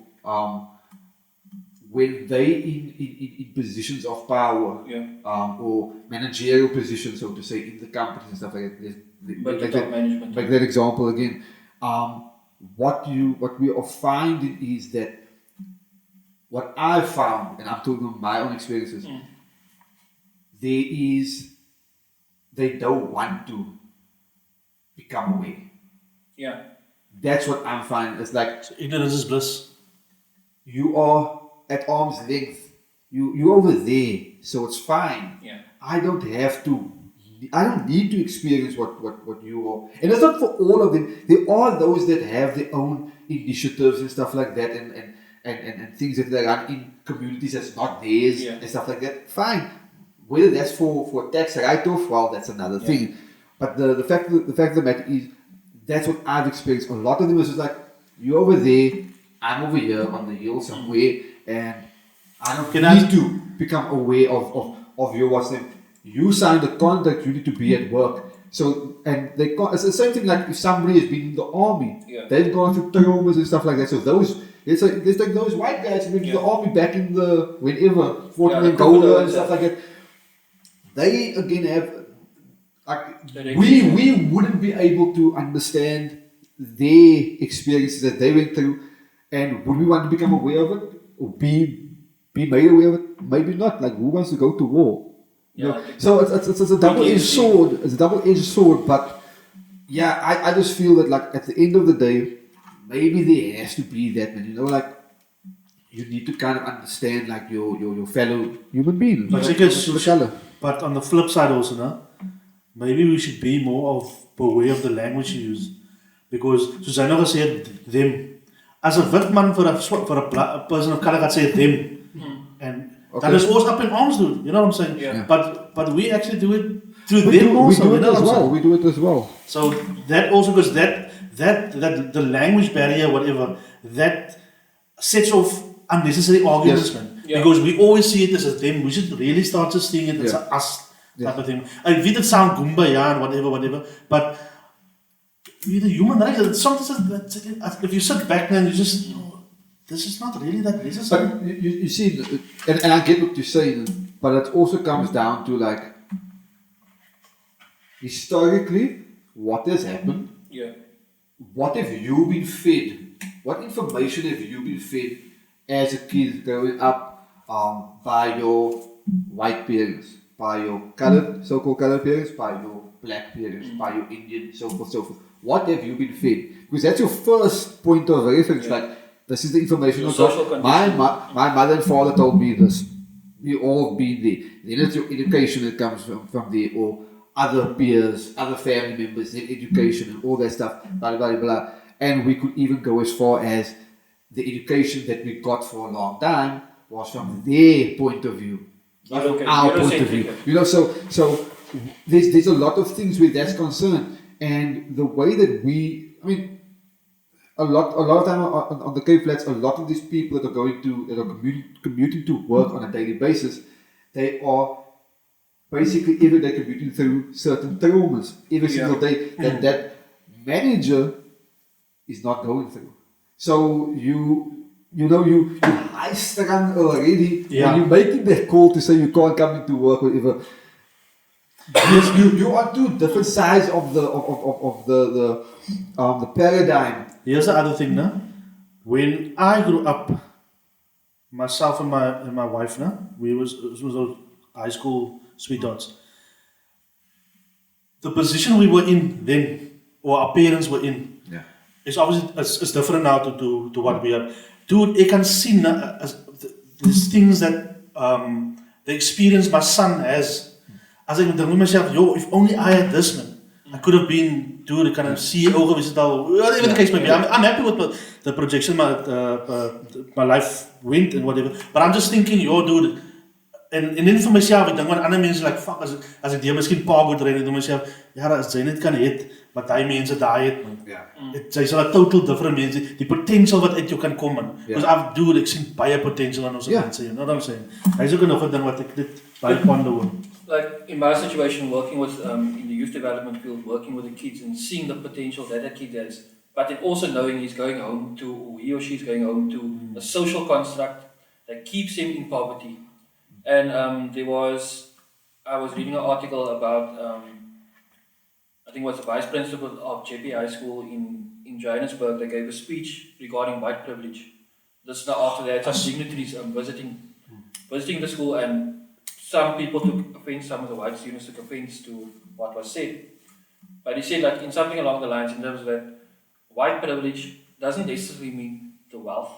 When they in positions of power, or managerial positions, so to say, in the companies and stuff like that, like that example again, what we are finding is that what I found, and I'm talking about my own experiences, they don't want to become aware. Yeah. That's what I'm finding. It's like, so ignorance is bliss. You are at arm's length. You're over there, so it's fine. Yeah. I don't need to experience what you are. And it's not for all of them. There are those that have their own initiatives and stuff like that, and things that they run in communities that's not theirs and stuff like that. Fine. Whether that's for tax write-off, well, that's another thing. But the fact of the matter is, that's what I've experienced. A lot of them is just like, you're over there, I'm over here on the hill somewhere, and I don't need to become aware of your what's name. You signed a contract, you need to be at work. So, and it's the same thing like if somebody has been in the army, they've gone through traumas and stuff like that. So it's like those white guys who went to the army back in the whenever, fought in Angola and stuff like that. They again have, like, we wouldn't be able to understand their experiences that they went through, and would we want to become aware of it or be made aware of it? Maybe not. Like, who wants to go to war? You know? So it's a double-edged sword. It's a double-edged sword, but yeah, I just feel that like at the end of the day, maybe there has to be that, man. You know, like you need to kind of understand like your fellow human being. But regardless of the color. but on the flip side also, no? Maybe we should be more aware of the language you use. Because, soos hy nou gesê het, them. As a wit man for a person of color gaat say them. And that is always up in arms, dude. You know what I'm saying? Yeah. But we actually do it through them also. We do you it know as what I'm well. saying? We do it as well. So that also, because that the language barrier, whatever, that sets off unnecessary arguments, man. Yeah. Because we always see it as a them. We should really start just seeing it as a us type of thing. I weet it sound Goomba, yeah, and whatever, but we're the human rights. Sometimes if you sit back and you just, this is not really that necessary. But you see, and I get what you're saying, but it also comes down to like historically what has happened. Yeah. What have you been fed? What information have you been fed as a kid growing up by your white parents, by your colored, so-called colored parents, by your black parents, by your Indian, so forth. What have you been fed? Because that's your first point of reference. Like, this is the information Your I got. social My mother and father told me this. We all been there. Then it's your education that comes from there, or other peers, other family members, their education and all that stuff, blah, blah, blah. And we could even go as far as the education that we got for a long time was from their point of view, not from our point of view. You know, so there's a lot of things where that's concerned. And the way that a lot of time on the Cape Flats, a lot of these people that are commuting to work on a daily basis, they are basically every day commuting through certain traumas every single day that manager is not going through. So you high strung already when you're making that call to say you can't come into work or whatever. Yes, you are two different sides of the paradigm. Here's the other thing, no? When I grew up, myself and my wife, no? It was high school sweethearts. The position we were in then, or our parents were in, is obviously it's different now to what we are. Dude, I can see these things that the experience my son has. As ek dink myself, if only I had this, man, I could have been, dude, kind of CEO gewees het al, whatever the case may be. I'm happy with the projection my life went and whatever. But I'm just thinking, dude, en net vir myself, ek dink aan ander mense like, fuck, as ek die miskien pa goed ry, en ek dink myself, as jy net kan het, wat hy mense daai het, man. Jy sal 'n total different mense, die potential wat uit jou kan kom, man. Because ek sien baie potential in ons mense, you know what I'm saying? Hy's ook nog 'n ding wat ek net baie ponder oor. Like in my situation, working with in the youth development field, working with the kids and seeing the potential that a kid has, but then also knowing he's going home to, or he or she is going home to a social construct that keeps him in poverty. And I was reading an article about, I think it was the vice principal of JP High School in Johannesburg that gave a speech regarding white privilege. This now after they had some dignitaries visiting the school, and some people took offense, some of the white students took offense to what was said. But he said, like, in something along the lines, in terms of that white privilege doesn't necessarily mean the wealth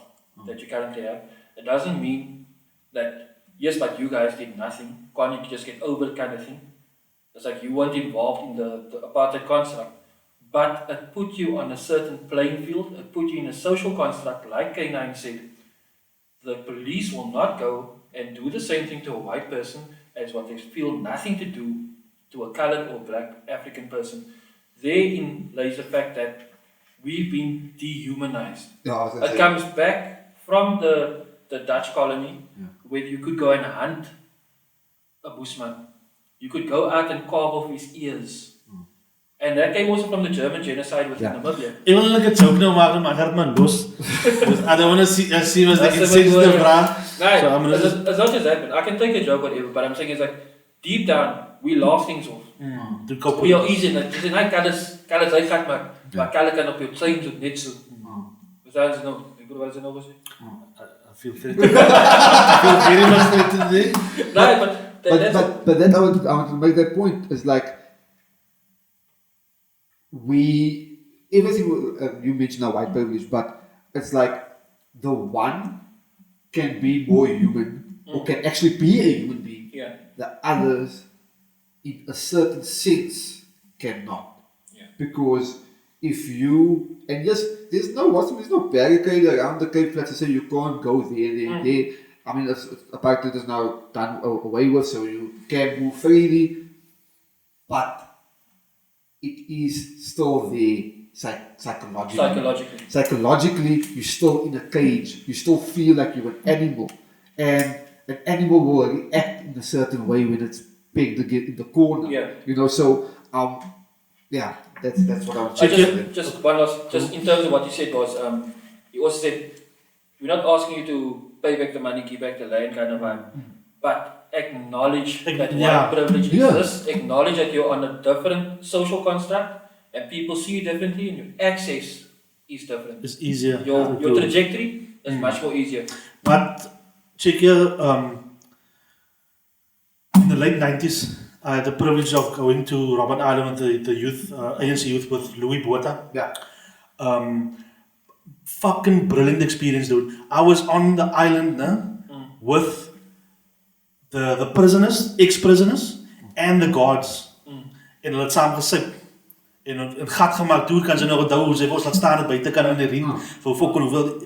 that you currently have. It doesn't mean that, yes, but you guys did nothing, can't you just get over kind of thing. It's like you weren't involved in the apartheid construct. But it put you on a certain playing field, it put you in a social construct, like K9 said. The police will not go and do the same thing to a white person as what they feel nothing to do to a colored or black African person. Therein lays the fact that we've been dehumanized. It comes back from the Dutch colony, where you could go and hunt a bushman. You could go out and carve off his ears. And that came also from the German genocide within Namibia. Ek wil net 'n joke nou maak, maar ek gaan maar los. I don't want to see as like insensitive vraag. No, it's not just that, man. I can take a joke or whatever, but I'm saying it's like, deep down, we laugh things off. We are easy, like, jy sê, nee, Kalis hy gat maak, maar Kalis kan op jou trein so net so. Verstaan jy nou? Ek bedoel, wat is nou gesê? I feel very much threatened today. No, but then I want to make that point. It's like, everything you mentioned now white privilege, but it's like the one can be more human or can actually be a human being. Yeah. The others, in a certain sense, cannot. Yeah. Because if you and yes, there's no barricade around the Cape Flats to say you can't go there. I mean, apartheid is now done away with, so you can move freely, but it is still there psychologically. Psychologically, you're still in a cage. You still feel like you're an animal, and an animal will react in a certain way when it's pegged in the corner. Yeah. You know, so yeah, that's what I'm saying. Just one last, just in terms of what you said was, you also said we're not asking you to pay back the money, give back the land kind of vibe, but acknowledge that white privilege exists, acknowledge that you're on a different social construct and people see you differently and your access is different. It's easier. Your trajectory is much more easier. But check here, in the late 90s, I had the privilege of going to Robben Island with the youth, ANC youth with Louis Botha. Yeah. Fucking brilliant experience, dude. I was on the island with the prisoners, ex-prisoners, and the guards. En hulle het saam gesit. En 'n gat gemaak, dude, kan sy nog onthou hoe sy ons laat staan het buite kan in die ring vir fucking hoeveel.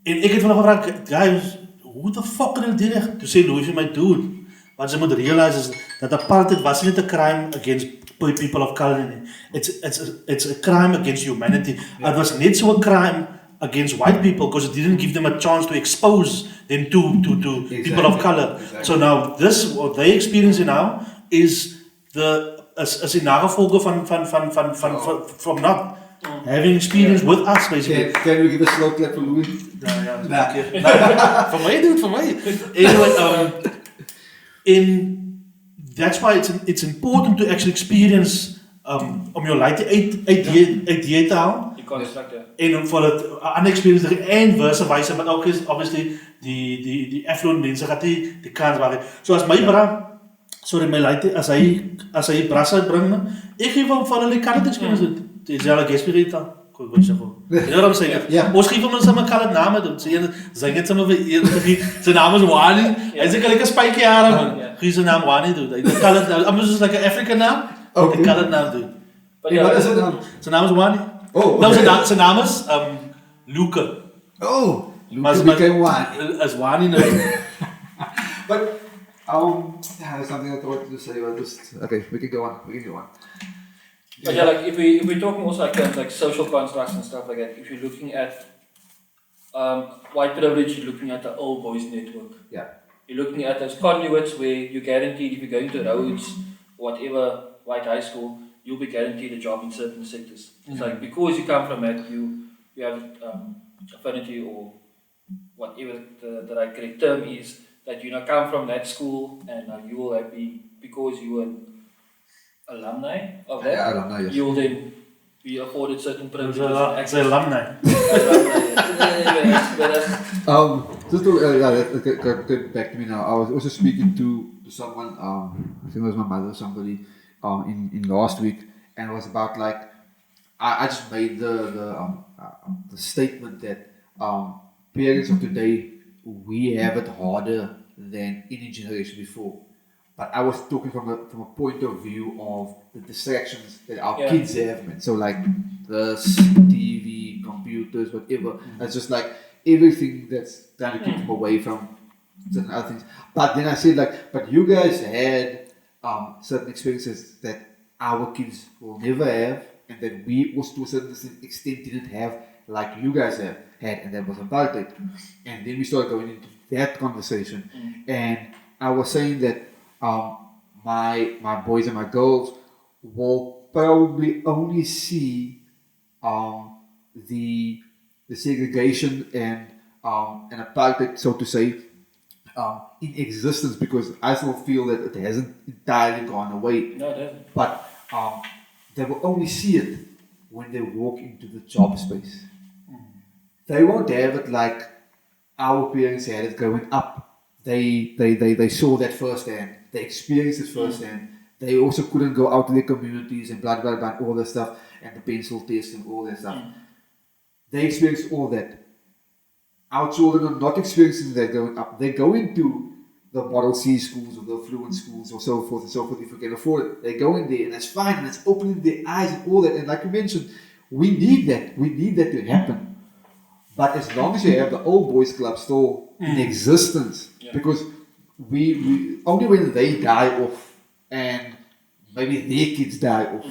En ek het van gevra, guys, who the fuck are you doing? To say Louis vir my, dude. What you must realize is that apartheid was not a crime against people of color. It's a crime against humanity. It was not so a crime against white people because it didn't give them a chance to expose them to people of color. Exactly. So now this, what they experience now, is as in nagevolge from not having experience with us, basically. Can we give a slow clap for Louis? For me, dude, for me. Anyway, that's why it's important to actually experience om jou leid uit te haal. Die construct, ja. En om vir het ander experience en verse wyse, maar ook is obviously die affluent mense gaat die kans waar. So as my bra, sorry my leid, as hy brasse uitbring, ek gee hom van hulle colored experience. Dis hulle gespirita. Cool, wat sê gou. You know what I'm saying? Yeah. Ons gee hom sommer colored name doen. Sy het sommer sy naam is Wani. Hy sê gelyke spykie hare man. Gee sy naam Wani doen. Hy colored naam. Almost just like an African naam. Okay. Die colored naam doen. But yeah, wat is dit dan? Sy naam is Wani. Oh. Nou sy naam is Luca. Oh, Luca became Wani. As Wani nou. But there's something I wanted to say about this. Okay, we can go on. But yeah, like if we're talking also like social constructs and stuff like that, if you're looking at white privilege, you're looking at the old boys network. Yeah. You're looking at those conduits where you're guaranteed if you're going to Rhodes, whatever white high school, you'll be guaranteed a job in certain sectors. It's like because you come from that, you have affinity or whatever the right correct term is, that you now come from that school and you will be, because you were alumni of that, Alumni, yes. you will then be afforded certain privileges. It's alumni. Just to get back to me now, I was also speaking to someone, I think it was my mother or somebody, in last week, and it was about like, I just made the statement that parents of today, we have it harder than any generation before. But I was talking from a point of view of the distractions that our kids have, man. So like this, TV, computers, whatever. It's just like everything that's trying to keep them away from certain other things. But then I said like, but you guys had certain experiences that our kids will never have, and that we also to a certain extent didn't have, like you guys have had, and that was apartheid. And then we started going into that conversation, and I was saying that my boys and my girls will probably only see the segregation and apartheid, so to say, in existence, because I still feel that it hasn't entirely gone away. No, it hasn't. But they will only see it when they walk into the job space. They won't have it like our parents had it growing up. They saw that firsthand. They experienced it firsthand. they also couldn't go out to their communities and blah blah blah, and all that stuff, and the pencil test and all that stuff. They experienced all that. Our children are not experiencing that growing up. They're going to the Model C schools or the affluent schools or so forth and so forth if we can afford it. They're going there and that's fine and it's opening their eyes and all that. And like you mentioned, we need that. We need that to happen. But as long as you have the old boys club still in existence, because we only when they die off and maybe their kids die off,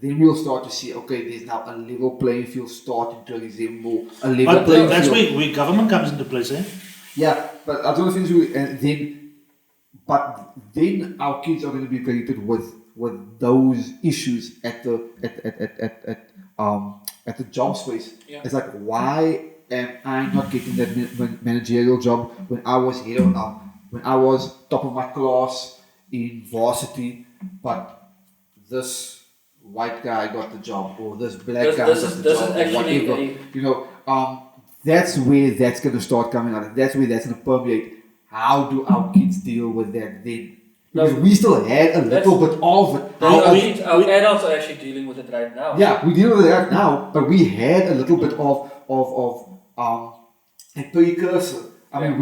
then we'll start to see, okay, there's now a level playing field starting to resemble a level But playing that's field. where government comes into place, eh? Yeah, but I don't think then our kids are going to be created with those issues at the job space. Yeah. It's like, why am I not getting that managerial job when I was here, when I was top of my class in varsity, but this white guy got the job or this black guy got the job or whatever. You know, that's where that's going to start coming out. That's where that's going to permeate. How do our kids deal with that then? Because we still had a little bit of it. Our adults are actually dealing with it right now. Yeah, we deal with it right now, but we had a little bit of a precursor. I mean,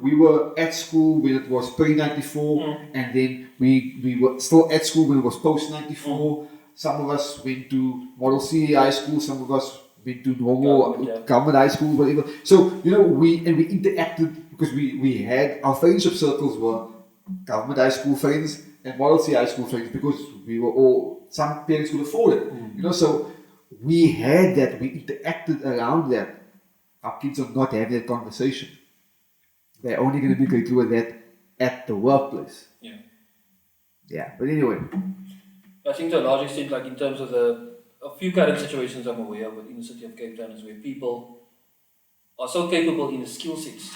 we were at school when it was pre-94, and then we were still at school when it was post-94. Some of us went to Model C high school, some of us went to normal government high school, whatever. So, you know, we interacted because we had our friendship circles were government high school friends and Model C high school friends because we were all, some parents could afford it. You know, so we had that, we interacted around that. Our kids are not having that conversation. They're only going to be going through that at the workplace. Yeah. Yeah, but anyway. I think to a large extent, like in terms of a few current situations I'm aware of within the city of Cape Town is where people are so capable in the skill sets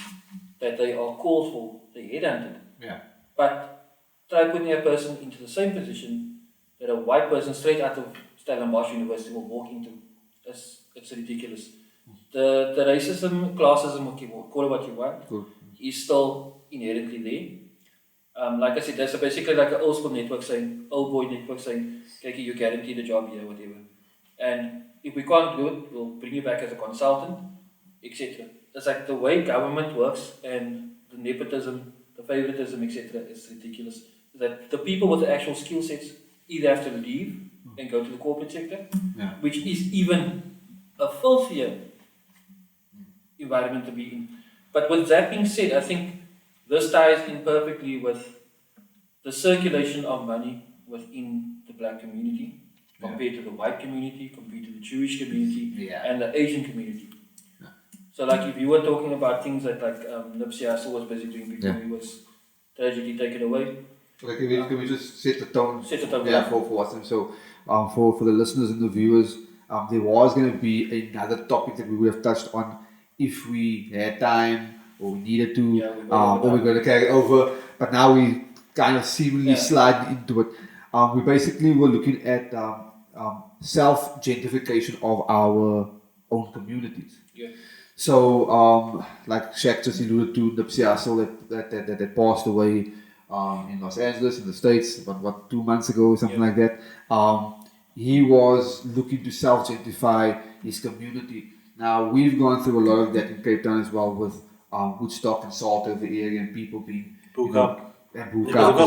that they are called for, they're headhunted. Yeah. But try putting a person into the same position that a white person straight out of Stellenbosch University will walk into. It's ridiculous. The racism, classism, call it what you want, is still inherently there. Like I said, there's basically like an old school network saying, old boy network saying, okay, you guarantee the job here, whatever. And if we can't do it, we'll bring you back as a consultant, etc. It's like the way government works and the nepotism, the favoritism, etc. is ridiculous. That the people with the actual skill sets either have to leave and go to the corporate sector, which is even a filthier environment to be in. But with that being said, I think this ties in perfectly with the circulation of money within the black community compared to the white community, compared to the Jewish community and the Asian community. So like if you were talking about things that like Nipsey Hussle was busy doing before he was tragically taken away. Okay, can we just set the tone? Set the tone. Yeah, for what's so for the listeners and the viewers, there was going to be another topic that we would have touched on if we had time or we needed to, or we're going to carry over. But now we kind of seemingly slide into it. We basically were looking at self-gentrification of our own communities. Yeah. So, like Shaq just alluded to, Nipsey Hussle that passed away in Los Angeles, in the States, about 2 months ago, something like that. He was looking to self-gentrify his community. Now, we've gone through a lot of that in Cape Town as well with Woodstock and Salter, the area, and people being Book up. And book up.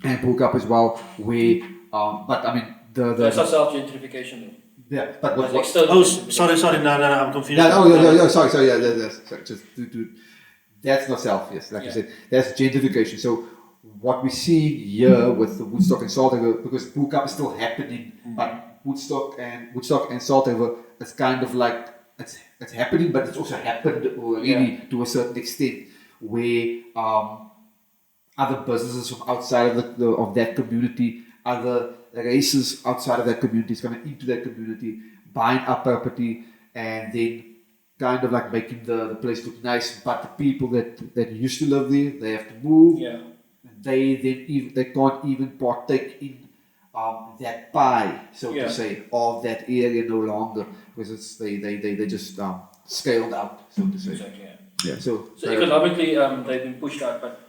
And book up as well, where, but I mean, that's not self-gentrification. Yeah, but what? Sorry, no, I'm confused. Sorry, just that's not self, yes, like you said, that's gentrification. So what we see here with the Woodstock and Salt River, because book up is still happening, but Woodstock and Salt River, it's kind of like it's happening, but it's also happened already to a certain extent, where other businesses from outside of that community, other races outside of that community is coming into that community, buying up property, and then kind of like making the place look nice. But the people that used to live there, they have to move. Yeah. They can't even partake in that pie, so to say, of that area no longer, because they just scaled out, so to say. Exactly. Yeah. So economically, they've been pushed out, but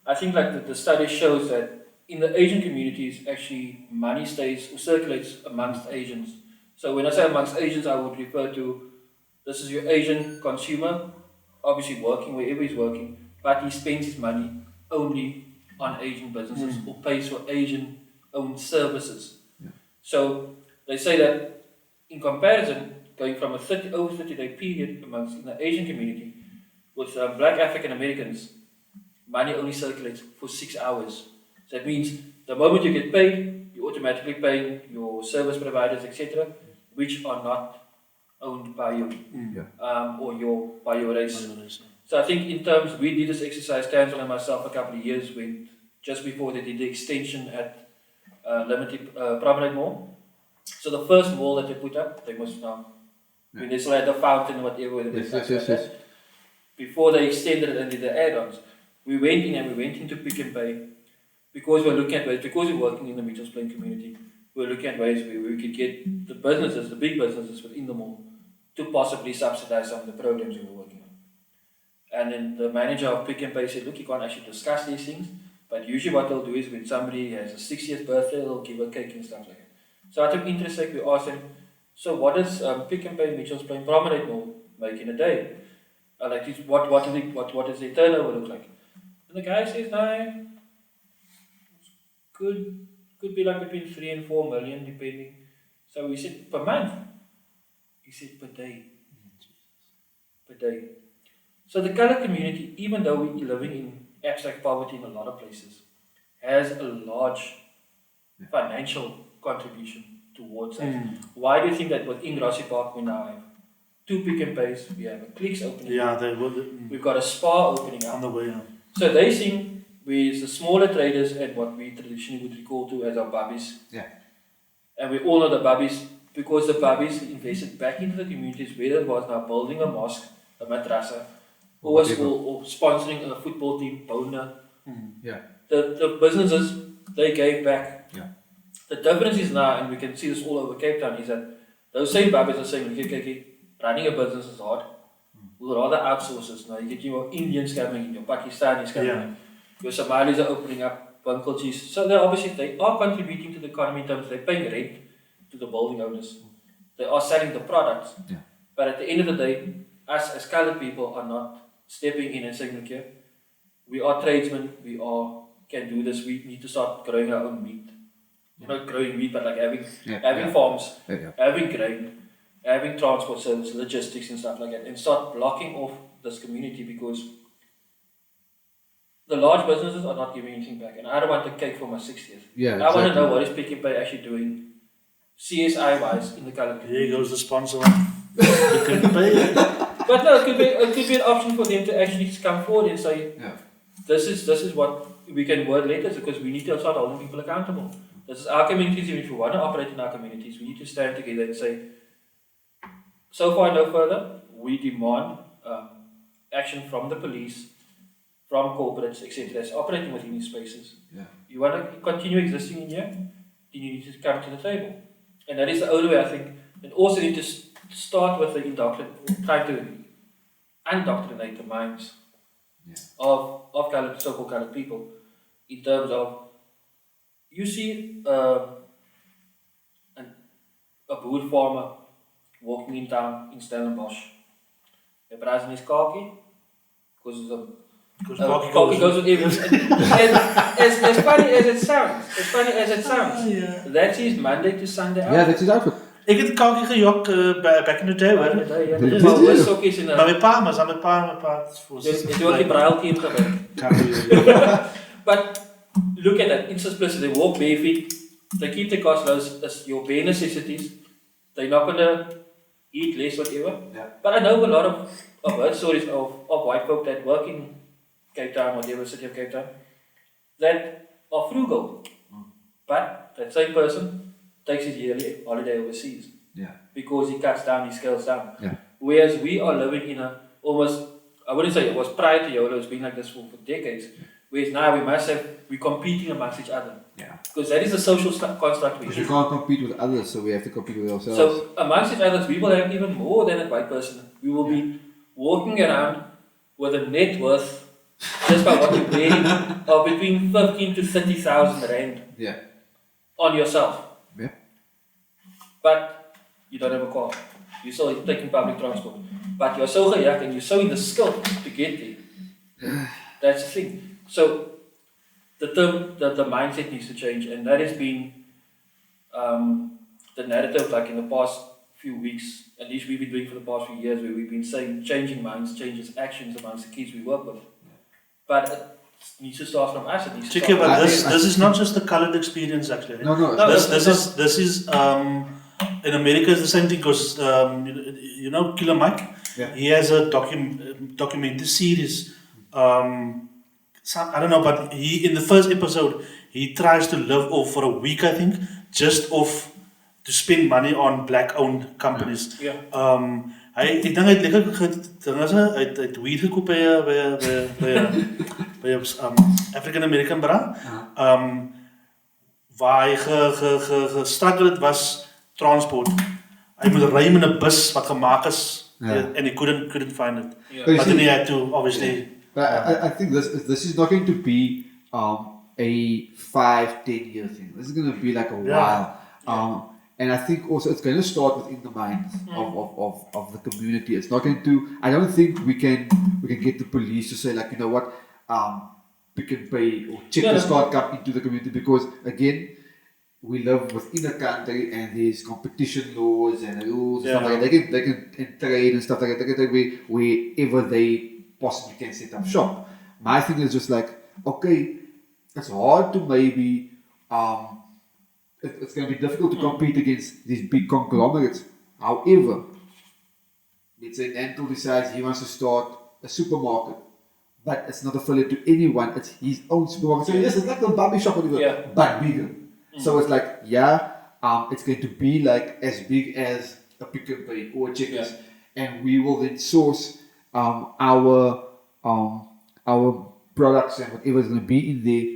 I think like the study shows that in the Asian communities, actually money stays or circulates amongst Asians. So when I say amongst Asians, I would refer to this is your Asian consumer, obviously working wherever he's working, but he spends his money only on Asian businesses or pays for Asian owned services. So they say that in comparison, going from a over 30-day period amongst in the Asian community, with Black African Americans, money only circulates for 6 hours. So that means the moment you get paid, you're automatically paying your service providers, etc., which are not owned by you or by your race. So I think in terms, we did this exercise, Tansel and myself, a couple of years when just before they did the extension at Promenade Mall. So the first wall that they put up, they must now, when they still had the fountain, whatever, Yes. before they extended it and did the add-ons, we went into Pick and Pay because we're looking at ways, because we're working in the Mitchells Plain community, we're looking at ways where we could get the businesses, the big businesses within the mall, to possibly subsidize some of the programs we were working on. And then the manager of Pick and Pay said, look, you can't actually discuss these things, but usually what they'll do is when somebody has a 60th birthday, they'll give a cake and stuff like that. So out of interest, we asked them, so what does Pick and Pay Mitchells Plain Promenade Mall make in a day? What does their turnover look like? And the guy says, no, could be like between 3 and 4 million, depending. So we said, per month? He said, per day. Per day. So the colored community, even though we're living in abstract poverty in a lot of places, has a large financial contribution towards us. Why do you think that within Rossi Park we now have 2 Pick and Pays, we have a Clicks opening, we've got a Spa opening up. On the way. So they sing with the smaller traders and what we traditionally would recall to as our bubbies. Yeah. And we all know the bubbies because the bubbies invested back into the communities, whether it was now building a mosque, a madrasa, or sponsoring a football team, Bona. The businesses, they gave back. Yeah. The difference is now, and we can see this all over Cape Town, is that those same bubbies are saying, okay, running a business is hard. We'll rather outsource this. Now you get your Indians coming in, your Pakistanis coming in, your Somalis are opening up bunkelchies. So they are contributing to the economy in terms of they're paying rent to the building owners. They are selling the products. Yeah. But at the end of the day, us as colored people are not stepping in and saying, okay, we are tradesmen, can do this, we need to start growing our own meat. Not growing meat, but like having farms, having grain, having transport service, logistics and stuff like that, and start blocking off this community because the large businesses are not giving anything back. And I don't want a cake for my 60th. I want to know what is Pick and Pay actually doing CSI wise in the colored community. Here goes the sponsor. Pick and Pay. But no, it could be an option for them to actually come forward and say, this is what we can word letters because we need to start holding people accountable. This is our communities, and if we want to operate in our communities, we need to stand together and say, so far no further, we demand action from the police, from corporates, etc., that's operating within these spaces. You want to continue existing in here, then you need to come to the table. And that is the only way, I think, and also need to start with the try to indoctrinate the minds of colored, so-called colored people in terms of, you see a boer farmer walking in town in Stellenbosch. Hij praat in his khaki because khaki goes with everything. As funny as it sounds, that's his Monday to Sunday outfit. Yeah, that's his outfit. Ik heb khaki gejok back in the day, hoor. Maar met pa, maar met pa. Het wordt die brailteam gebruikt. But look at that, in simplicity, they walk barefoot, they keep the cost low, that's your bare necessities, they're not going to eat less, whatever. But I know a lot of heard stories of white folk that work in Cape Town, whatever city of Cape Town, that are frugal. But that same person takes his yearly holiday overseas. Because he cuts down, he scales down. Whereas we are living in a almost, I wouldn't say it was prior to YOLO, it's been like this for decades. Whereas now we're competing amongst each other. Because that is the social construct we have. Because we can't compete with others, so we have to compete with ourselves. So amongst each other, we will have even more than a white person. We will be walking around with a net worth just by what you're wearing, are between 15 to 30,000 rand Yeah. on yourself. Yeah. But you don't have a car. You're still taking public transport. But you're so gejaagd and you're so in the skill to get there. That's the thing. So the mindset needs to change, and that has been the narrative, like in the past few weeks, at least we've been doing for the past few years, where we've been saying changing minds, changes actions amongst the kids we work with. But it needs to start from us. It needs to Chicky, start but from this is not just the colored experience actually. No. This is in America it's the same thing because you know Killer Mike. Yeah. He has a documentary series. I don't know, but he in the first episode he tries to live off for a week, I think, just off to spend money on black-owned companies. Yeah. Ek dink hy het lekker uit weed gekoop by African American bra. Waar hy gestruggle het was transport. Hy moet ry met 'n bus wat gemaak is and he couldn't find it. Yeah. But then he had to obviously. I think this is not going to be a 5-10 year thing. This is going to be like a while. And I think also it's going to start within the minds of the community. It's not going to. I don't think we can get the police to say like, you know what, Pick n Pay or check this card come into the community, because again, we live within a country and there's competition laws and rules and stuff like that. They can trade and stuff like that. They can trade wherever they possibly can set up shop. My thing is just like, okay, it's hard to maybe it's going to be difficult to compete against these big conglomerates. However, let's say Nantel decides he wants to start a supermarket, but it's not affiliated to anyone, it's his own supermarket. So yes, it's like a barber shop or whatever, but bigger. So it's like, it's going to be like as big as a Pick n Pay or a Checkers, and we will then source our products and whatever is going to be in there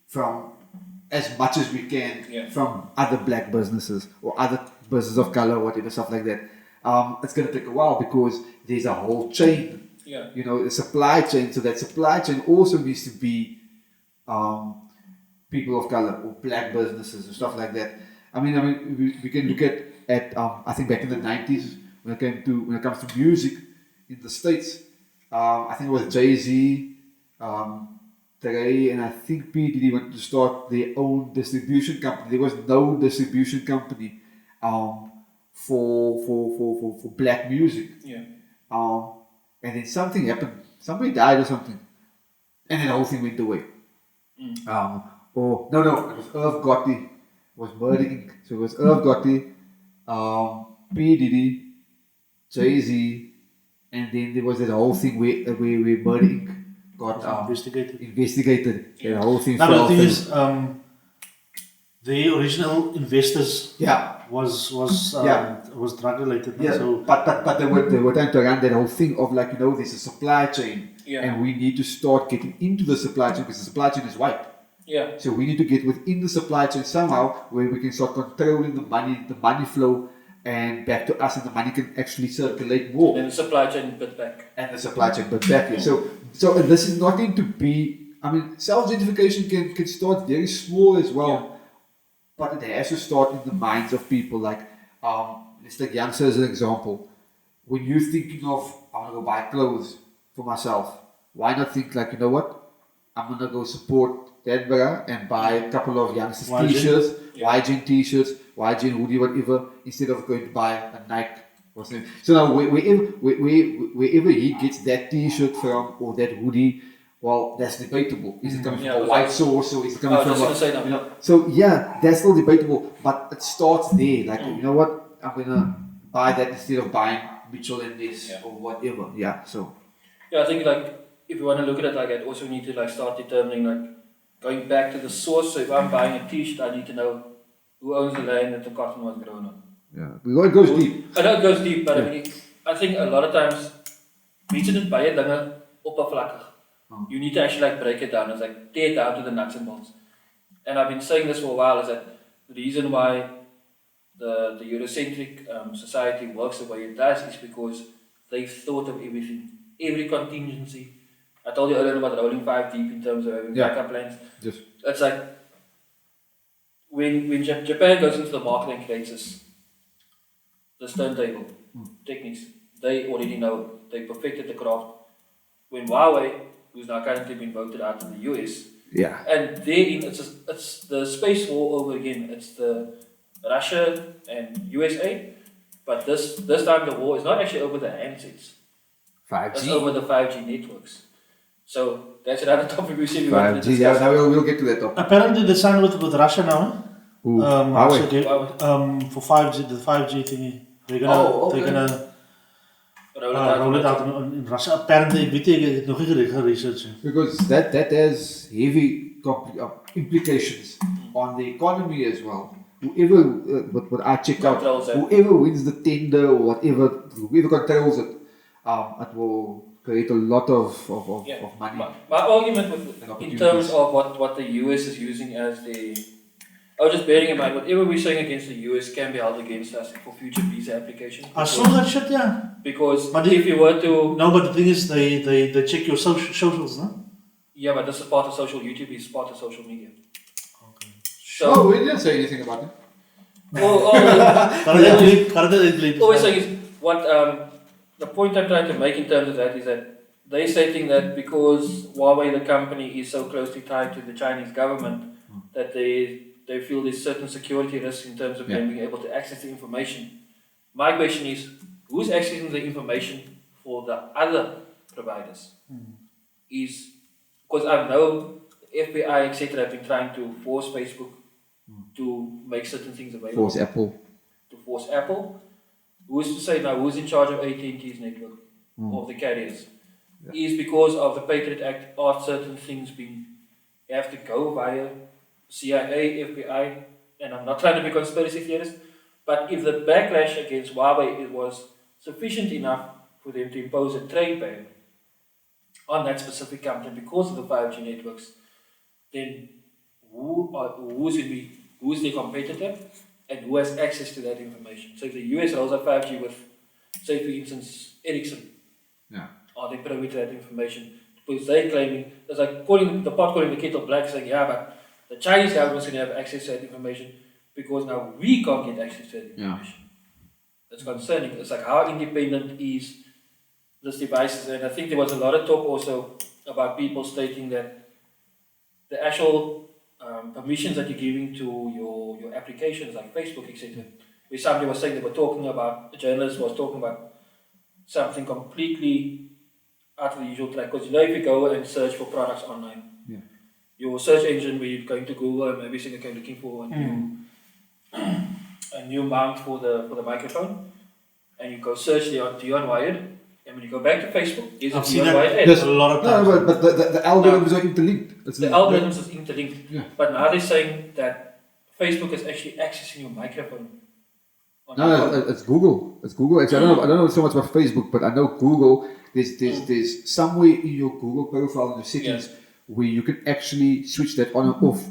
from as much as we can from other black businesses or other businesses of color, whatever, stuff like that. It's going to take a while because there's a whole chain, you know, a supply chain. So that supply chain also needs to be people of color or black businesses and stuff like that. I mean, we can look at I think back in the 90s when it comes to music in the States. I think it was Jay-Z, Dre, and I think P. Diddy wanted to start their own distribution company. There was no distribution company for black music. And then something happened. Somebody died or something, and then the whole thing went away. No, it was Irv Gotti. Was Murder Inc. So it was Irv Gotti, P. Diddy, Jay-Z, and then there was that whole thing where Murder Inc. got investigated. The whole thing. Now the thing is, the original investors was drug related. So but they were trying to run that whole thing of like, you know, there's a supply chain, and we need to start getting into the supply chain because the supply chain is white. So we need to get within the supply chain somehow where we can start controlling the money flow, and back to us, and the money can actually circulate more. And the supply chain bit back. So this is not going to be. I mean, self-identification can start very small as well, but it has to start in the minds of people. Like, let's take youngsters as an example. When you're thinking of, I want to go buy clothes for myself, why not think like, you know what? I'm gonna go support that brother and buy a couple of youngsters t-shirts, YGN t-shirts, YGN hoodie, whatever, instead of going to buy a Nike or something. So now wherever he gets that t-shirt from or that hoodie, well, that's debatable. Is it coming from a white source or is it coming from a, so that's still debatable, but it starts there. Like, you know what, I'm gonna buy that instead of buying Mitchell and this or whatever. I think like if you want to look at it like that, also need to like start determining like going back to the source. So if I'm buying a t-shirt, I need to know who owns the land that the cotton was grown on. It goes deep. I know it goes deep, but I think a lot of times mense doen baie dinge oppervlakkig. You need to actually like break it down. It's like tear it down to the nuts and bolts. And I've been saying this for a while, is that the reason why the Eurocentric society works the way it does is because they've thought of everything, every contingency, I told you earlier about rolling 5 deep in terms of having backup plans. Yes. It's like when Japan goes into the market and creates this turntable techniques, they already know, they perfected the craft. When Huawei, who's now currently been voted out in the US, and therein it's the space war over again. It's the Russia and USA, but this time the war is not actually over the handsets. 5G. It's over the 5G networks. So that's another topic we said we 5G, wanted to discuss. we'll get to that topic. Apparently they signed with Russia now. Huawei. For 5G, the 5G thingy. They're gonna roll it out in Russia. Apparently, we think nog geen research. Because that has heavy implications on the economy as well. Whoever, what I check out, whoever wins the tender or whatever, whoever controls it, it will create a lot of money. My argument in terms of what the US is using as the, I was just bearing in mind, whatever we're saying against the US can be held against us for future visa applications. I saw that shit, yeah. Because if you were to... No, but the thing is, they check your socials, no? Yeah, but this is part of social, YouTube is part of social media. Okay. So, we didn't say anything about it. Always saying is, what the point I'm trying to make in terms of that is that they're stating that because Huawei, the company, is so closely tied to the Chinese government, that they feel there's certain security risks in terms of them being able to access the information. My question is, who's accessing the information for the other providers? Is because I know FBI, etc., have been trying to force Facebook to make certain things available. Force Apple. Who's to say now who's in charge of AT&T's network of the carriers? Is because of the Patriot Act, are certain things have to go via CIA, FBI, and I'm not trying to be conspiracy theorist, but if the backlash against Huawei was sufficient enough for them to impose a trade ban on that specific company because of the 5G networks, then who's their competitor and who has access to that information? So if the US rolls out 5G with, say for instance, Ericsson, are they privy to that information? Because they're claiming, it's like calling the kettle black, saying, yeah, but the Chinese government's going to have access to that information because now we can't get access to that information. It's concerning. It's like how independent is this devices, and I think there was a lot of talk also about people stating that the actual permissions that you're giving to your applications like Facebook, etc. Where somebody was saying a journalist was talking about something completely out of the usual track. Because if you go and search for products online, your search engine where you're going to Google and maybe saying okay, looking for a new mount for the microphone, and you go search the Unwired, and when you go back to Facebook, I've seen that a lot of times. No, but the algorithms are interlinked. The algorithms is interlinked. But now they're saying that Facebook is actually accessing your microphone. No, it's Google. It's Google. I don't know so much about Facebook, but I know Google. There's somewhere in your Google profile in the settings where you can actually switch that on and off.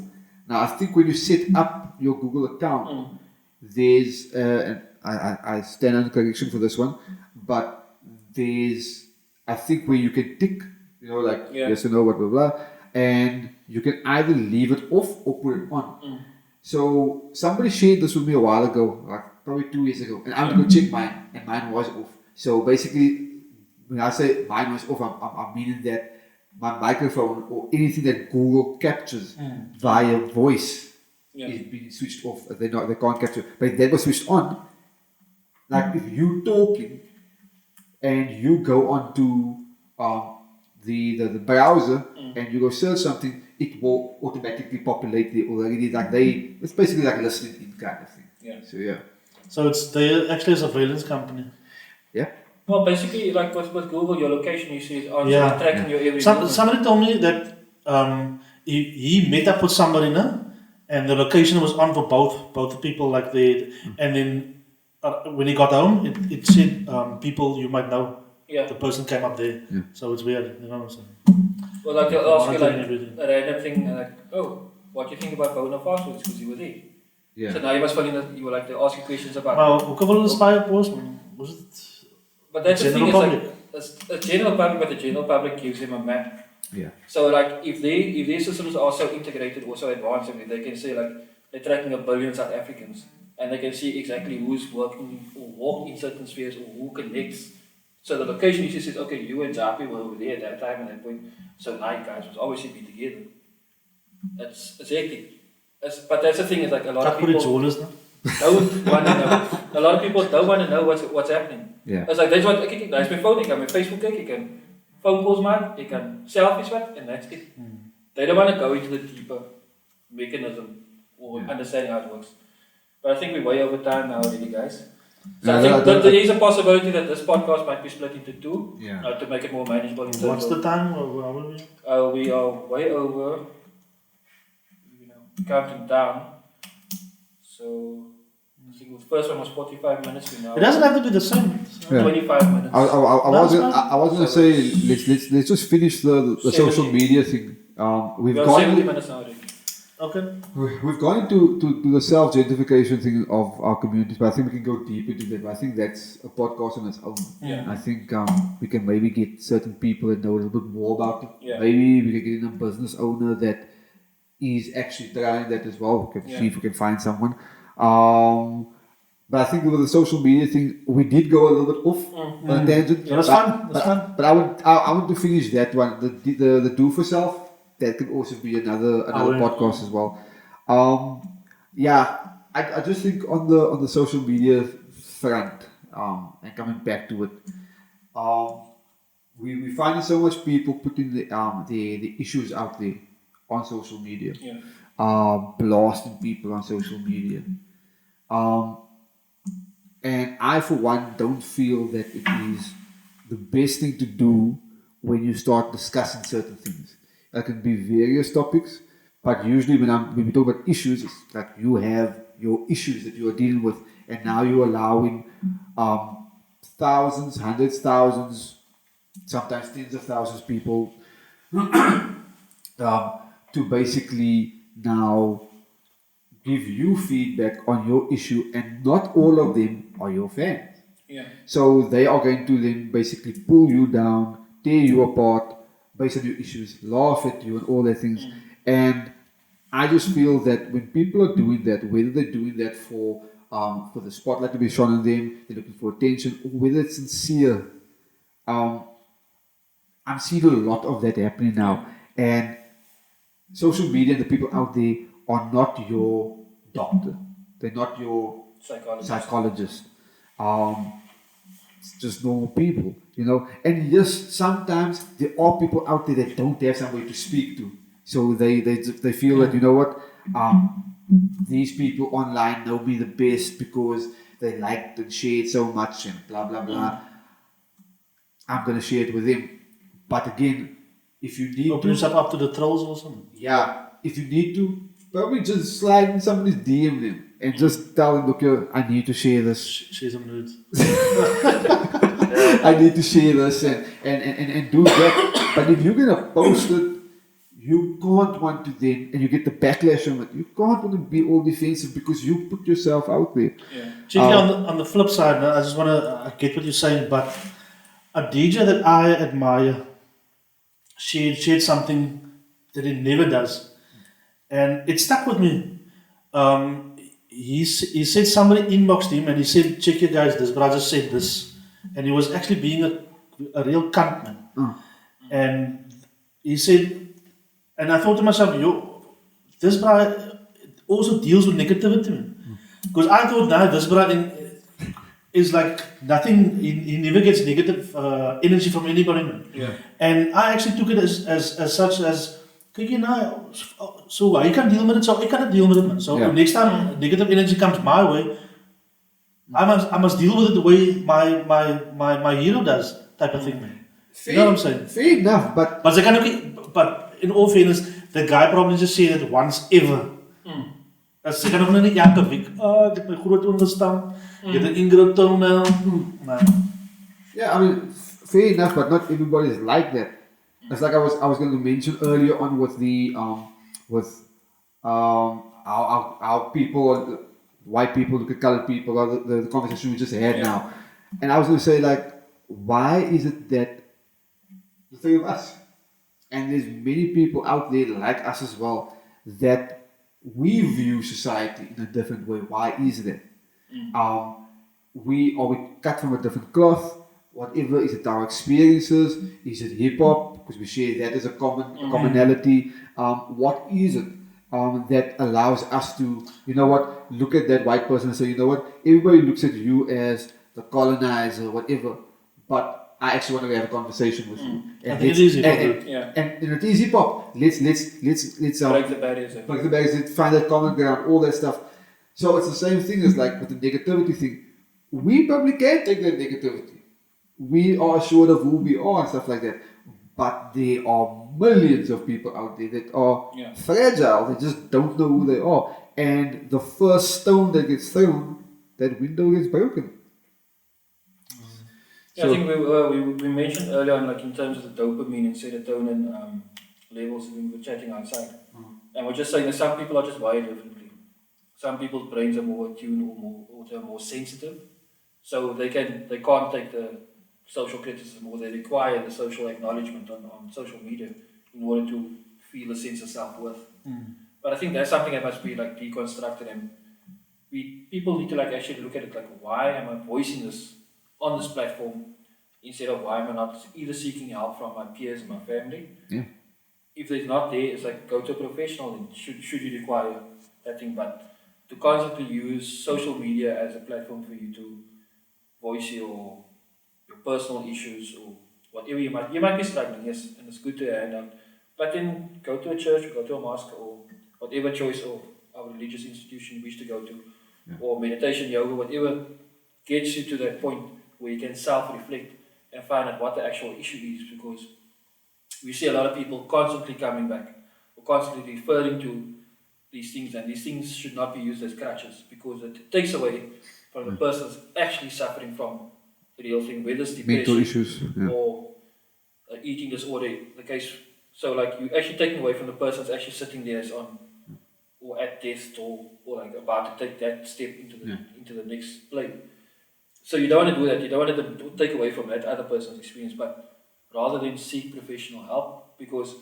Now, I think when you set up your Google account, there's and I stand under correction for this one, but there's, I think, where you can tick, like yes or no, blah, blah, blah, and you can either leave it off or put it on. So somebody shared this with me a while ago, like probably 2 years ago, and I went to go check mine, and mine was off. So basically, when I say mine was off, I'm meaning that my microphone or anything that Google captures via voice is being switched off. They can't capture. But if that was switched on, like if you talking and you go onto the browser and you go search something, it will automatically populate there already. It's basically like listening in kind of thing. So they're actually a surveillance company. Well, basically, like with Google, your location you see is on tracking your every movement. Somebody told me that he met up with somebody, and the location was on for both the people, like and then when he got home, it said people you might know. The person came up there, so it's weird. You know what I'm saying? Well, like they'll ask you like a random thing, like, oh, what do you think about Bona Fast Foods because you were there. So now you must find that you were like they ask you questions about. Well, hoe kan hulle spy op ons man? Was it? But that's the thing, is like a general public, but the general public gives them a map. Yeah. So like if their systems are so integrated or so advanced, I mean, they can say like they're tracking 1 billion South Africans, and they can see exactly who's working or walked in certain spheres or who connects. So the location usually says, okay, you and Zapi were over there at that time and that point. So now you guys must obviously be together. It's hectic. But that's the thing, is like a lot of people don't want to know. A lot of people don't want to know what's happening. Yeah. It's like, that's what ek daar is my phone, ek kan my Facebook kyk, ek kan phone calls maak, ek kan selfies vat, and that's it. They don't want to go into the deeper mechanism or understand how it works. But I think we're way over time now already, guys. So I think that there is a possibility that this podcast might be split into two to make it more manageable. What's the time? We are way over, counting down. So I think the first one was 45 minutes. It doesn't have to be the same. 25 minutes. I was gonna say let's just finish the social media thing. We've got 70 minutes now already. Okay. We've gone into the self-gentrification thing of our communities, but I think we can go deep into that. But I think that's a podcast on its own. Yeah. I think we can maybe get certain people that know a little bit more about it. Yeah. Maybe we can get in a business owner that is actually trying that as well. We can see if we can find someone. But I think with the social media thing, we did go a little bit off on a tangent. Yeah, that's fun. That's fun. But I want to finish that one. The do for self. That could also be another podcast as well. I just think on the social media front, and coming back to it, we find so much people putting the issues out there on social media, blasting people on social media, and I for one don't feel that it is the best thing to do when you start discussing certain things. That can be various topics, but usually when we talk about issues, it's like you have your issues that you are dealing with, and now you're allowing thousands, hundreds, thousands, sometimes tens of thousands of people to basically now give you feedback on your issue, and not all of them are your fans. Yeah. So they are going to then basically pull you down, tear you apart, based on your issues, laugh at you and all that things. And I just feel that when people are doing that, whether they're doing that for the spotlight to be shone on them, they're looking for attention, or whether it's sincere, I'm seeing a lot of that happening now. And social media and the people out there are not your doctor. They're not your psychologist. It's just normal people, And yes, sometimes there are people out there that don't have somebody to speak to, so they feel that these people online know me the best because they liked and shared so much and blah blah blah. I'm gonna share it with them. But again, if you need open yourself up to the trolls or something. Yeah, if you need to, probably just slide in somebody's DM them and just tell them, look, I need to share this. Share some nudes. I need to share this and do that. But if you're gonna post it, you can't want to then, and you get the backlash from it. You can't want to be all defensive because you put yourself out there. Yeah. Chiefly on the flip side, I just want to get what you're saying, but a DJ that I admire shared something that he never does, and it stuck with me. He said somebody inboxed him and he said, check your guys, this brother said this, and he was actually being a real cunt, man. And he said, and I thought to myself, this brother also deals with negativity, man. Because I thought, this brother is like nothing, he never gets negative energy from anybody, man. Yeah. And I actually took it as such as, so I can deal with it, so I cannot deal with it, man. So next time negative energy comes my way, I must deal with it the way my hero does, type of thing, man. You know what I'm saying? Fair enough, but in all fairness, the guy probably just said it once ever. As ek kan nog nie elke week, ek het my groot ongestaan, ek het 'n ingroot toenail. Yeah, I mean, fair enough, but not everybody is like that. It's like I was going to mention earlier on with the how people, white people look at colored people, or the conversation we just had now, and I was going to say, like, why is it that the three of us, and there's many people out there like us as well, that we view society in a different way? Why is that? We cut from a different cloth. Whatever, is it our experiences? Is it hip hop? Because we share that as a commonality. What is it that allows us to, look at that white person and say, everybody looks at you as the colonizer, whatever, but I actually want to have a conversation with you. I think it is hip hop. And it is hip hop. Let's break the barriers. Break the barriers. Let's find that common ground. All that stuff. So it's the same thing as like with the negativity thing. We probably can take that negativity. We are assured of who we are and stuff like that. But there are millions of people out there that are fragile. They just don't know who they are. And the first stone that gets thrown, that window gets broken. Yeah, I think we mentioned earlier on, like in terms of the dopamine and serotonin levels when we were chatting outside. And we're just saying that some people are just wired differently. Some people's brains are more attuned or they're more sensitive. So they can't take the social criticism, or they require the social acknowledgement on social media in order to feel a sense of self-worth. But I think that's something that must be like deconstructed, and people need to like actually look at it like, why am I voicing this on this platform instead of why am I not either seeking help from my peers and my family? If there's not there, it's like go to a professional and should you require that thing. But to constantly use social media as a platform for you to voice your personal issues or whatever you might be struggling, yes, and it's good to hand out. But then go to a church, or go to a mosque, or whatever choice or our religious institution you wish to go to, or meditation, yoga, whatever gets you to that point where you can self-reflect and find out what the actual issue is, because we see a lot of people constantly coming back or constantly referring to these things, and these things should not be used as crutches because it takes away from the person that's actually suffering from the real thing, whether it's depression mental issues or eating disorder, the case. So like you actually taking away from the person that's actually sitting there as on or at death or like about to take that step into the next plane. So you don't want to do that. You don't want to take away from that other person's experience, but rather than seek professional help, because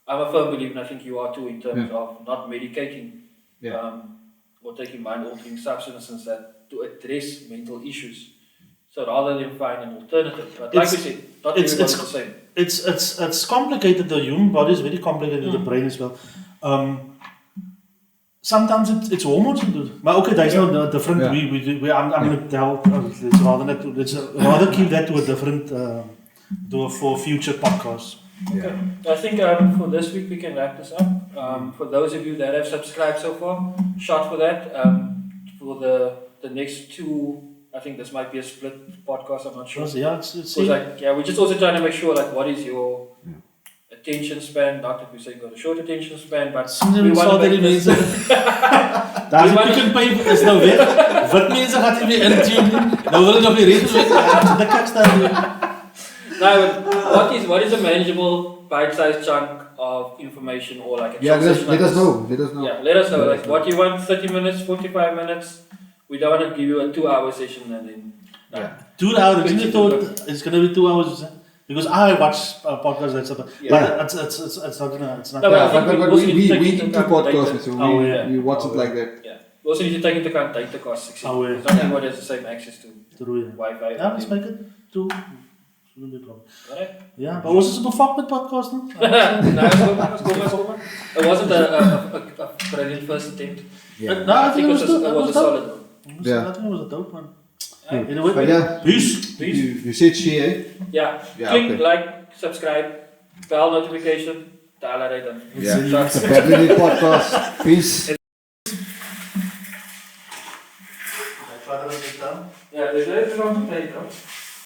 I'm a firm believer, and I think you are too, in terms of not medicating or taking mind-altering substances that to address mental issues. So rather than find an alternative, but like we said, not everyone's the same. It's complicated. The human body is very complicated. The brain as well. Sometimes it's hormones, dude. But okay, there's no different. I'm going to tell. Let's rather keep that to a different for future podcasts. Okay, I think for this week we can wrap this up. For those of you that have subscribed so far, shout for that. For the next two, I think this might be a split podcast. I'm not sure. We're just also trying to make sure like what is your attention span. Not that we say you've got a short attention span, but we want to make this. Daar is Pick n Pay is nou weg. Wit mense gaan nie meer intune. Nou wil hulle nog weer reed met die kickstaan doen. Now, what is a manageable bite-sized chunk of information or like a let us know. Yeah, let us know. Like what you want, 30 minutes, 45 minutes. We don't want to give you a 2-hour session and then 2 hours. It's going to be 2 hours. Because I watch podcasts and stuff. But it's not gonna. It's not. No, but we do podcasts, so we watch it like that. Yeah. We also need to take into account data costs, etc. Because not everybody has the same access to Wi-Fi. Yeah, let's make it 2. Shouldn't be a problem. Alright. Yeah, but was it super fuck with podcast? No, it's cool. It wasn't a brilliant first attempt. Yeah. No, I think it was a solid one. I think it was a dope one. Anyway, peace. You said share. Yeah. Click, like, subscribe, bell notification, dial right on. The Babbling podcast. Peace. Yeah, there's no play, bro.